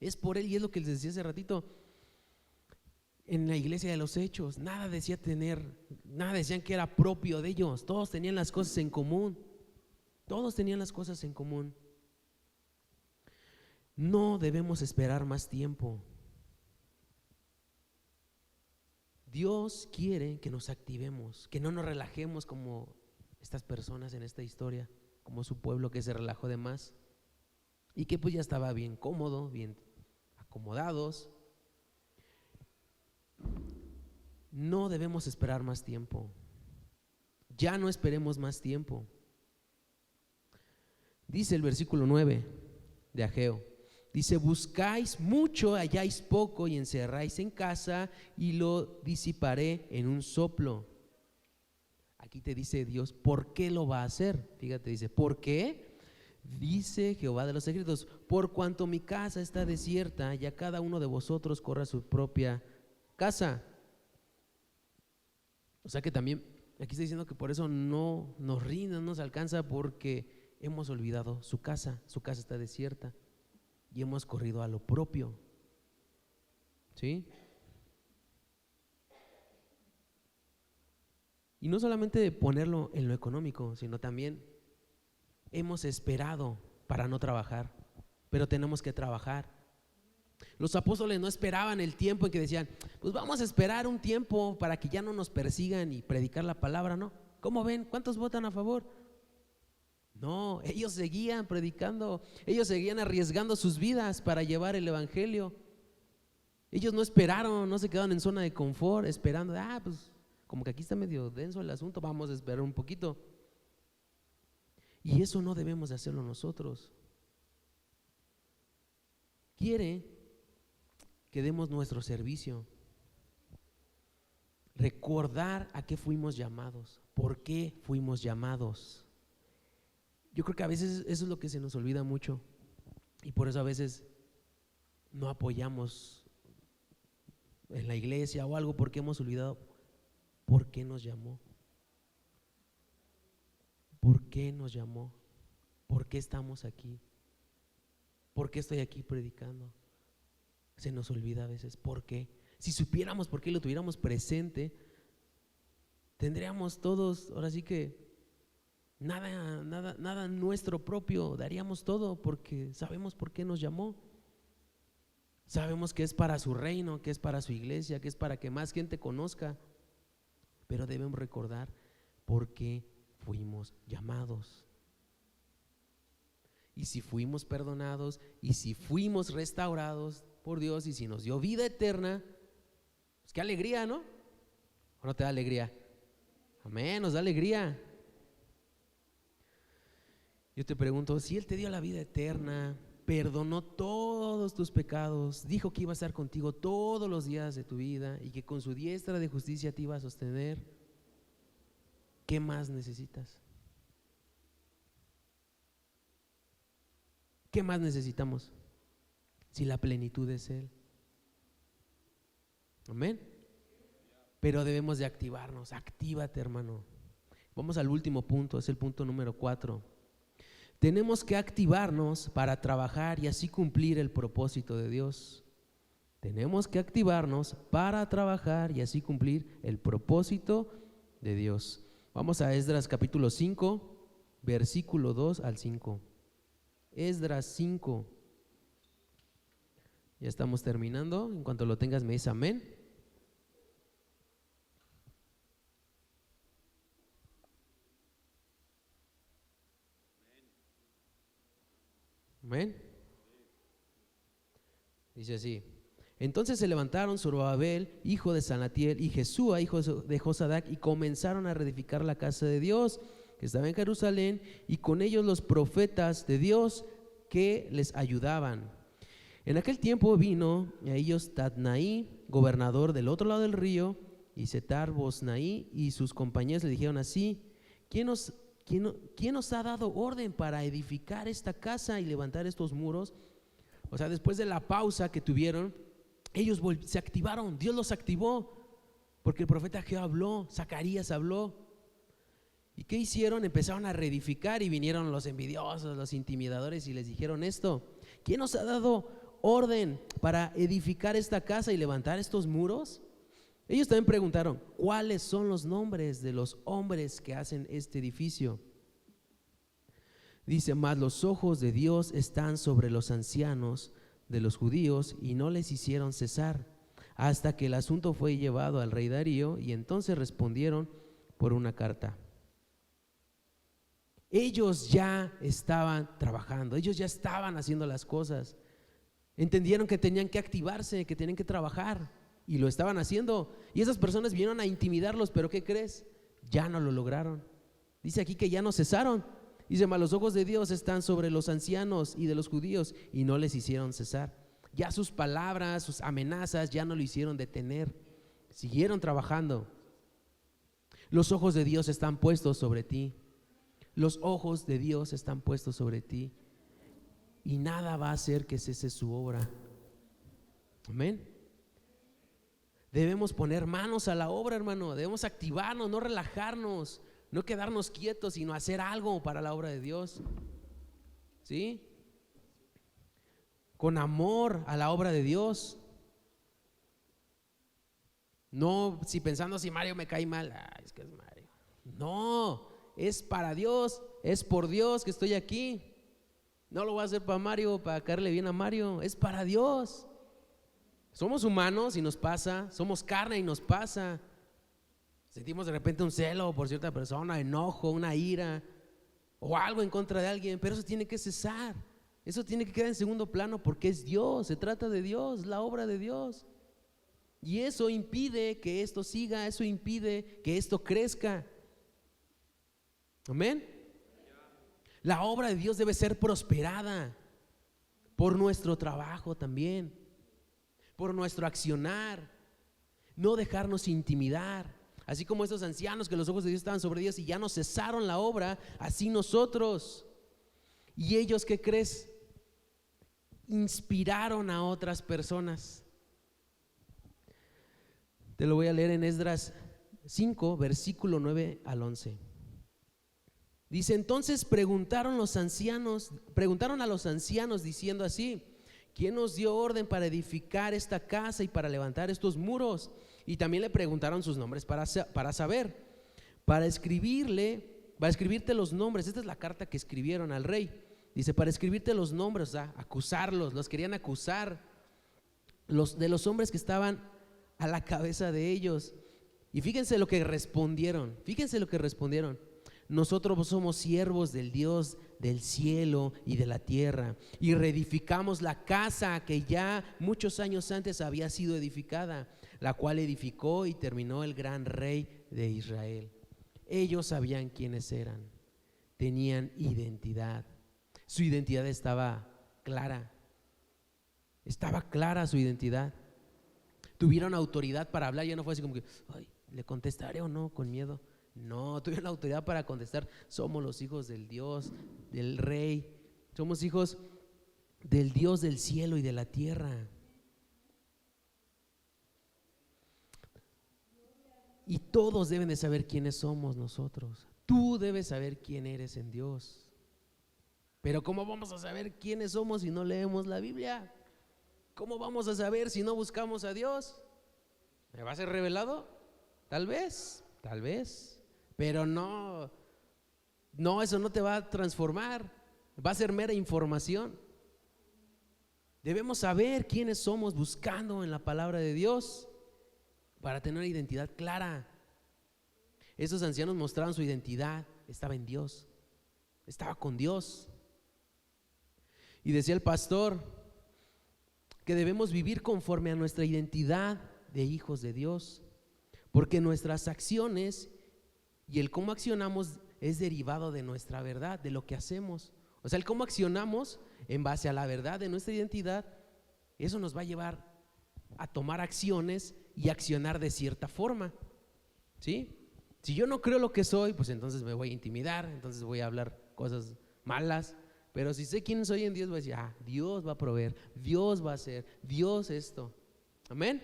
es por Él. Y es lo que les decía hace ratito. En la iglesia de los Hechos, nada decían que era propio de ellos. Todos tenían las cosas en común. Todos tenían las cosas en común. No debemos esperar más tiempo. Dios quiere que nos activemos, que no nos relajemos como estas personas en esta historia, como su pueblo que se relajó de más y que pues ya estaba bien cómodo, bien acomodados. No debemos esperar más tiempo. Ya no esperemos más tiempo. Dice el versículo 9 de Ageo, dice: buscáis mucho, halláis poco, y encerráis en casa, y lo disiparé en un soplo. Aquí te dice Dios por qué lo va a hacer. Fíjate, dice: ¿por qué? Dice Jehová de los ejércitos: por cuanto mi casa está desierta, ya cada uno de vosotros corra a su propia casa. O sea que también aquí está diciendo que por eso no nos rinde, no nos alcanza, porque hemos olvidado su casa está desierta y hemos corrido a lo propio. ¿Sí? Y no solamente ponerlo en lo económico, sino también hemos esperado para no trabajar, pero tenemos que trabajar. Los apóstoles no esperaban el tiempo en que decían: pues vamos a esperar un tiempo para que ya no nos persigan y predicar la palabra, ¿no? ¿Cómo ven? ¿Cuántos votan a favor? No, ellos seguían predicando, ellos seguían arriesgando sus vidas para llevar el evangelio. Ellos no esperaron, no se quedaron en zona de confort esperando: pues como que aquí está medio denso el asunto, vamos a esperar un poquito. Y eso no debemos de hacerlo nosotros. Quiere que demos nuestro servicio, recordar a qué fuimos llamados, por qué fuimos llamados. Yo creo que a veces eso es lo que se nos olvida mucho, y por eso a veces no apoyamos en la iglesia o algo, porque hemos olvidado por qué nos llamó. ¿Por qué nos llamó? ¿Por qué estamos aquí? ¿Por qué estoy aquí predicando? Se nos olvida a veces. ¿Por qué? Si supiéramos por qué, lo tuviéramos presente, tendríamos todos, ahora sí que nada nuestro propio, daríamos todo porque sabemos por qué nos llamó. Sabemos que es para su reino, que es para su iglesia, que es para que más gente conozca, pero debemos recordar por qué fuimos llamados. Y si fuimos perdonados, y si fuimos restaurados por Dios, y si nos dio vida eterna, pues qué alegría, ¿no? ¿O no te da alegría? Amén, nos da alegría. Yo te pregunto, si Él te dio la vida eterna, perdonó todos tus pecados, dijo que iba a estar contigo todos los días de tu vida y que con su diestra de justicia te iba a sostener, ¿qué más necesitas? ¿Qué más necesitamos? Si la plenitud es Él. Amén. Pero debemos de activarnos. Actívate, hermano. Vamos al último punto, es el punto número 4. Tenemos que activarnos para trabajar y así cumplir el propósito de Dios. Tenemos que activarnos para trabajar y así cumplir el propósito de Dios. Vamos a Esdras capítulo 5, versículo 2 al 5. Esdras 5. Ya estamos terminando. En cuanto lo tengas me dices amén. Amén. Dice así: entonces se levantaron Zorobabel, hijo de Salatiel, y Jesúa, hijo de Josadac, y comenzaron a reedificar la casa de Dios que estaba en Jerusalén, y con ellos los profetas de Dios que les ayudaban. En aquel tiempo vino a ellos Tatnaí, gobernador del otro lado del río, y Setar-Bosnaí y sus compañeros le dijeron así: ¿Quién nos ha dado orden para edificar esta casa y levantar estos muros? O sea, después de la pausa que tuvieron, ellos se activaron, Dios los activó, porque el profeta Jehová habló, Zacarías habló. ¿Y qué hicieron? Empezaron a reedificar y vinieron los envidiosos, los intimidadores y les dijeron esto: ¿quién nos ha dado orden para edificar esta casa y levantar estos muros? Ellos también preguntaron: ¿cuáles son los nombres de los hombres que hacen este edificio? Dice: mas los ojos de Dios están sobre los ancianos de los judíos y no les hicieron cesar hasta que el asunto fue llevado al rey Darío, y entonces respondieron por una carta. Ellos ya estaban trabajando, ellos ya estaban haciendo las cosas, entendieron que tenían que activarse, que tenían que trabajar, y lo estaban haciendo. Y esas personas vinieron a intimidarlos, pero ¿qué crees? Ya no lo lograron. Dice aquí que ya no cesaron. Dice: mas los ojos de Dios están sobre los ancianos y de los judíos y no les hicieron cesar. Ya sus palabras, sus amenazas ya no lo hicieron detener, siguieron trabajando. Los ojos de Dios están puestos sobre ti. Los ojos de Dios están puestos sobre ti y nada va a hacer que cese su obra. Amén. Debemos poner manos a la obra, hermano. Debemos activarnos, no relajarnos, no quedarnos quietos, sino hacer algo para la obra de Dios. ¿Sí? Con amor a la obra de Dios. No si pensando si Mario me cae mal, es que es Mario. No, es para Dios, es por Dios que estoy aquí. No lo voy a hacer para Mario, para caerle bien a Mario, es para Dios. Somos humanos y nos pasa, somos carne y nos pasa. Sentimos de repente un celo por cierta persona, enojo, una ira o algo en contra de alguien, pero eso tiene que cesar. Eso tiene que quedar en segundo plano porque es Dios, se trata de Dios, la obra de Dios. Y eso impide que esto siga, eso impide que esto crezca. Amén. La obra de Dios debe ser prosperada por nuestro trabajo también, por nuestro accionar, no dejarnos intimidar. Así como estos ancianos que los ojos de Dios estaban sobre ellos y ya no cesaron la obra, así nosotros. Y ellos, ¿qué crees? Inspiraron a otras personas. Te lo voy a leer en Esdras 5, versículo 9 al 11. Dice, entonces preguntaron a los ancianos diciendo así: ¿quién nos dio orden para edificar esta casa y para levantar estos muros? Y también le preguntaron sus nombres para saber, para escribirte los nombres. Esta es la carta que escribieron al rey. Dice, para escribirte los nombres, o sea, acusarlos, los querían acusar, de los hombres que estaban a la cabeza de ellos. Y fíjense lo que respondieron, nosotros somos siervos del Dios del cielo y de la tierra, y reedificamos la casa que ya muchos años antes había sido edificada, la cual edificó y terminó el gran rey de Israel. Ellos sabían quiénes eran, tenían identidad, su identidad estaba clara su identidad. Tuvieron autoridad para hablar, ya no fue así como que, ay, ¿le contestaré o no? Con miedo. No, tuvieron la autoridad para contestar: somos los hijos del Dios, del Rey, somos hijos del Dios del cielo y de la tierra. Y todos deben de saber quiénes somos nosotros. Tú debes saber quién eres en Dios. Pero ¿cómo vamos a saber quiénes somos si no leemos la Biblia? ¿Cómo vamos a saber si no buscamos a Dios? ¿Me va a ser revelado? Tal vez. Pero no, eso no te va a transformar, va a ser mera información. Debemos saber quiénes somos buscando en la palabra de Dios para tener una identidad clara. Esos ancianos mostraban su identidad, estaba en Dios, estaba con Dios. Y decía el pastor que debemos vivir conforme a nuestra identidad de hijos de Dios, porque nuestras acciones y el cómo accionamos es derivado de nuestra verdad, de lo que hacemos. O sea, el cómo accionamos en base a la verdad de nuestra identidad, eso nos va a llevar a tomar acciones y accionar de cierta forma, ¿sí? Si yo no creo lo que soy, pues entonces me voy a intimidar, entonces voy a hablar cosas malas. Pero si sé quién soy en Dios, voy a decir, Dios va a proveer, Dios va a hacer, Dios esto. Amén.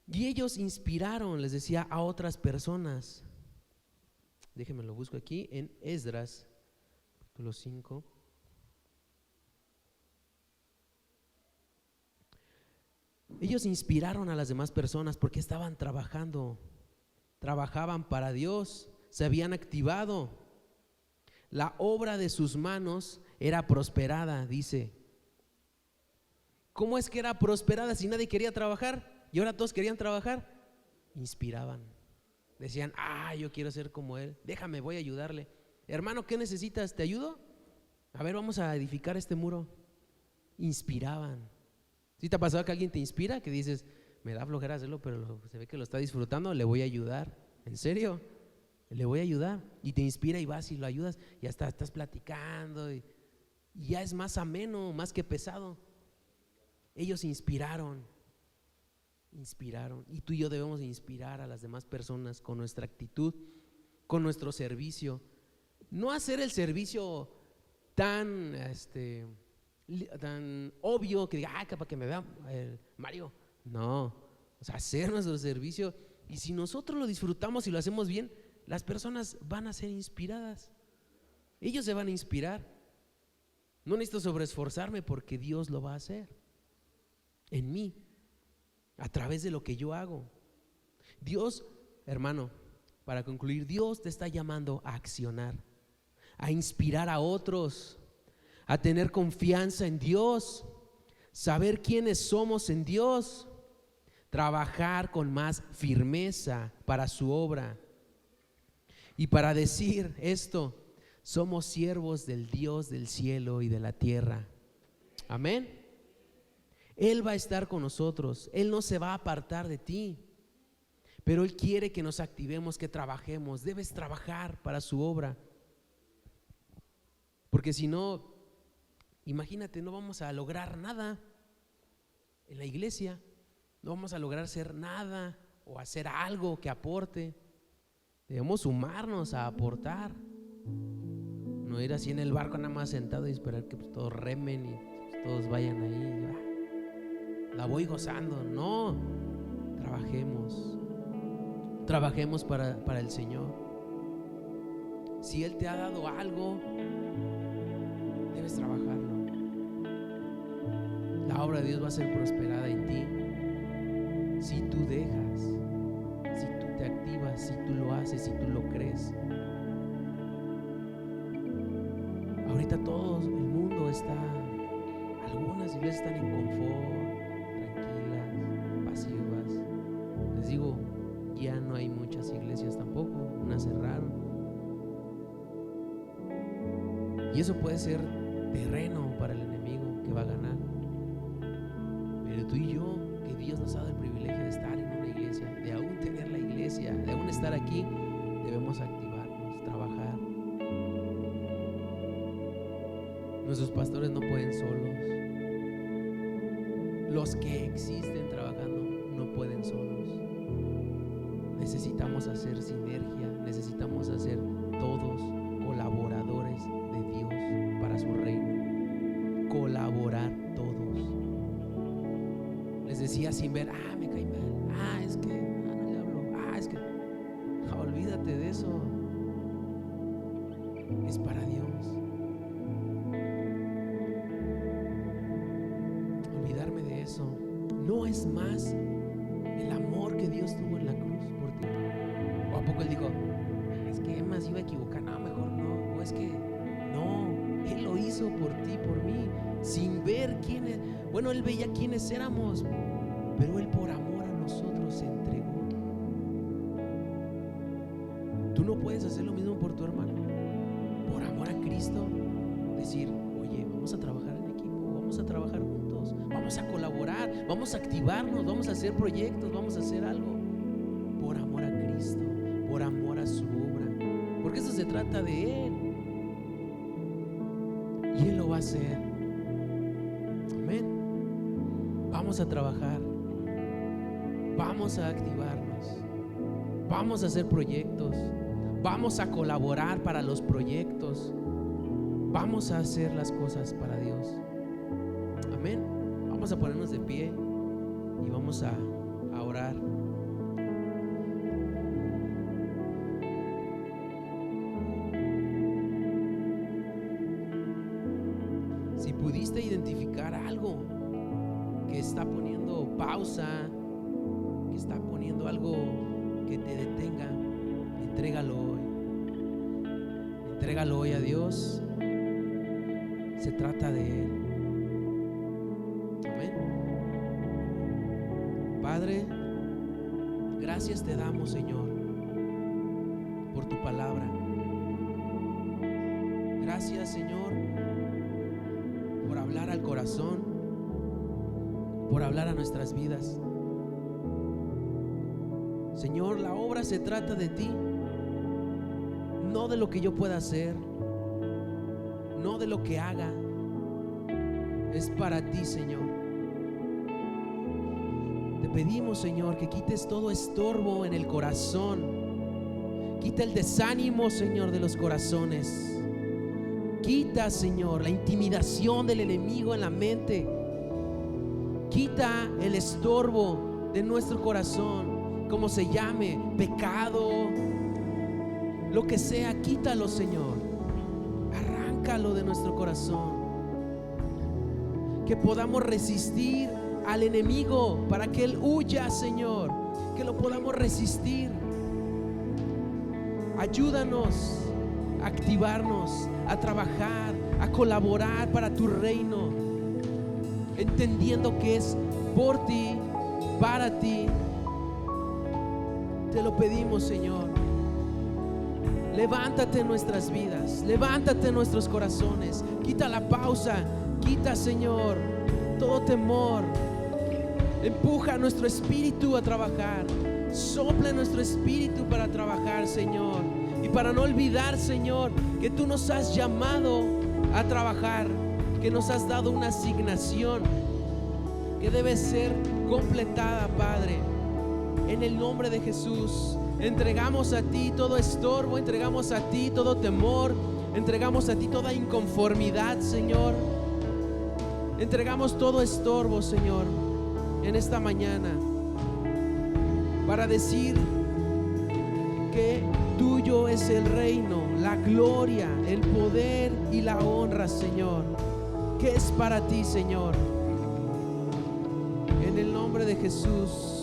Y ellos inspiraron, les decía, a otras personas. Déjenme lo busco aquí en Esdras, capítulo 5. Ellos inspiraron a las demás personas porque estaban trabajaban para Dios, se habían activado. La obra de sus manos era prosperada, dice. ¿Cómo es que era prosperada si nadie quería trabajar y ahora todos querían trabajar? Inspiraban, decían, yo quiero ser como él, déjame, voy a ayudarle. Hermano, ¿qué necesitas? ¿Te ayudo? A ver, vamos a edificar este muro. Inspiraban. ¿Sí te ha pasado que alguien te inspira? Que dices, me da flojera hacerlo, pero se ve que lo está disfrutando, le voy a ayudar. ¿En serio? Le voy a ayudar. Y te inspira y vas y lo ayudas, y hasta estás platicando y ya es más ameno, más que pesado. Ellos inspiraron. Y tú y yo debemos inspirar a las demás personas con nuestra actitud, con nuestro servicio. No hacer el servicio tan obvio que diga, para que me vea Mario. No, o sea, hacer nuestro servicio. Y si nosotros lo disfrutamos y lo hacemos bien, las personas van a ser inspiradas. Ellos se van a inspirar. No necesito sobreesforzarme porque Dios lo va a hacer en mí, a través de lo que yo hago. Dios, hermano, para concluir, Dios te está llamando a accionar, a inspirar a otros, a tener confianza en Dios, saber quiénes somos en Dios, trabajar con más firmeza para su obra. Y para decir esto, somos siervos del Dios del cielo y de la tierra. Amén. Él va a estar con nosotros, Él no se va a apartar de ti, pero Él quiere que nos activemos, que trabajemos. Debes trabajar para su obra, porque si no, imagínate, no vamos a lograr nada en la iglesia, no vamos a lograr hacer nada o hacer algo que aporte. Debemos sumarnos a aportar, no ir así en el barco nada más sentado y esperar que todos remen y todos vayan ahí. La voy gozando. No, trabajemos para el Señor. Si Él te ha dado algo, debes trabajarlo. La obra de Dios va a ser prosperada en ti si tú dejas, si tú te activas, si tú lo haces, si tú lo crees. Ahorita todo el mundo está, algunas iglesias están en confort, tranquilas, pasivas. Les digo, ya no hay muchas iglesias tampoco, unas cerraron. Y eso puede ser terreno para el enemigo que va a ganar. Pero tú y yo, que Dios nos ha dado el privilegio de estar en una iglesia, de aún tener la iglesia, de aún estar aquí, debemos activarnos, trabajar. Nuestros pastores no pueden solos. Los que existen trabajando no pueden solos. Necesitamos hacer sinergia, necesitamos hacer todos colaboradores de Dios para su reino. Colaborar todos. Les decía sin ver, me cae mal, es que no le hablo, es que olvídate de eso. Es para Dios. Olvidarme de eso no es más el amor que Dios tuvo en la cruz por ti. ¿O a poco Él dijo, es que Emma se iba a equivocar? No, mejor no. O es que no, Él lo hizo por ti, por mí, sin ver quiénes. Bueno, Él veía quiénes éramos, pero Él por amor a nosotros se entregó. Tú no puedes hacer lo mismo por tu hermano. Por amor a Cristo, decir, oye, vamos a trabajar en equipo, vamos a trabajar juntos, vamos a colaborar, vamos a activarnos, vamos a hacer proyectos, vamos a hacer algo. Por amor a Cristo, por amor a su obra, porque eso se trata de Él. Y Él lo va a hacer. Amén. Vamos a trabajar, vamos a activarnos, vamos a hacer proyectos, vamos a colaborar para los proyectos, vamos a hacer las cosas para Dios. Amén. Vamos a ponernos de pie y vamos a orar. Si pudiste identificar algo que está poniendo pausa, que está poniendo algo que te detenga, entrégalo hoy. Entrégalo hoy a Dios. Se trata de Él. Amén. Padre, gracias te damos, Señor, por tu palabra. Gracias, Señor, por hablar al corazón, por hablar a nuestras vidas. Señor, la obra se trata de ti, no de lo que yo pueda hacer, no de lo que haga. Es para ti, Señor. Te pedimos, Señor, que quites todo estorbo en el corazón. Quita el desánimo, Señor, de los corazones. Quita, Señor, la intimidación del enemigo en la mente. Quita el estorbo de nuestro corazón, como se llame, pecado, lo que sea, quítalo, Señor. Arráncalo de nuestro corazón. Que podamos resistir al enemigo para que él huya, Señor. Que lo podamos resistir. Ayúdanos a activarnos, a trabajar, a colaborar para tu reino, entendiendo que es por ti, para ti. Te lo pedimos, Señor. Levántate en nuestras vidas, levántate en nuestros corazones. Quita la pausa, quita, Señor, todo temor. Empuja nuestro espíritu a trabajar. Sopla en nuestro espíritu para trabajar, Señor. Y para no olvidar, Señor, que tú nos has llamado a trabajar, que nos has dado una asignación que debe ser completada, Padre. En el nombre de Jesús, entregamos a ti todo estorbo, entregamos a ti todo temor, entregamos a ti toda inconformidad, Señor. Entregamos todo estorbo, Señor, en esta mañana, para decir que tuyo es el reino, la gloria, el poder y la honra, Señor, que es para ti, Señor. En el nombre de Jesús.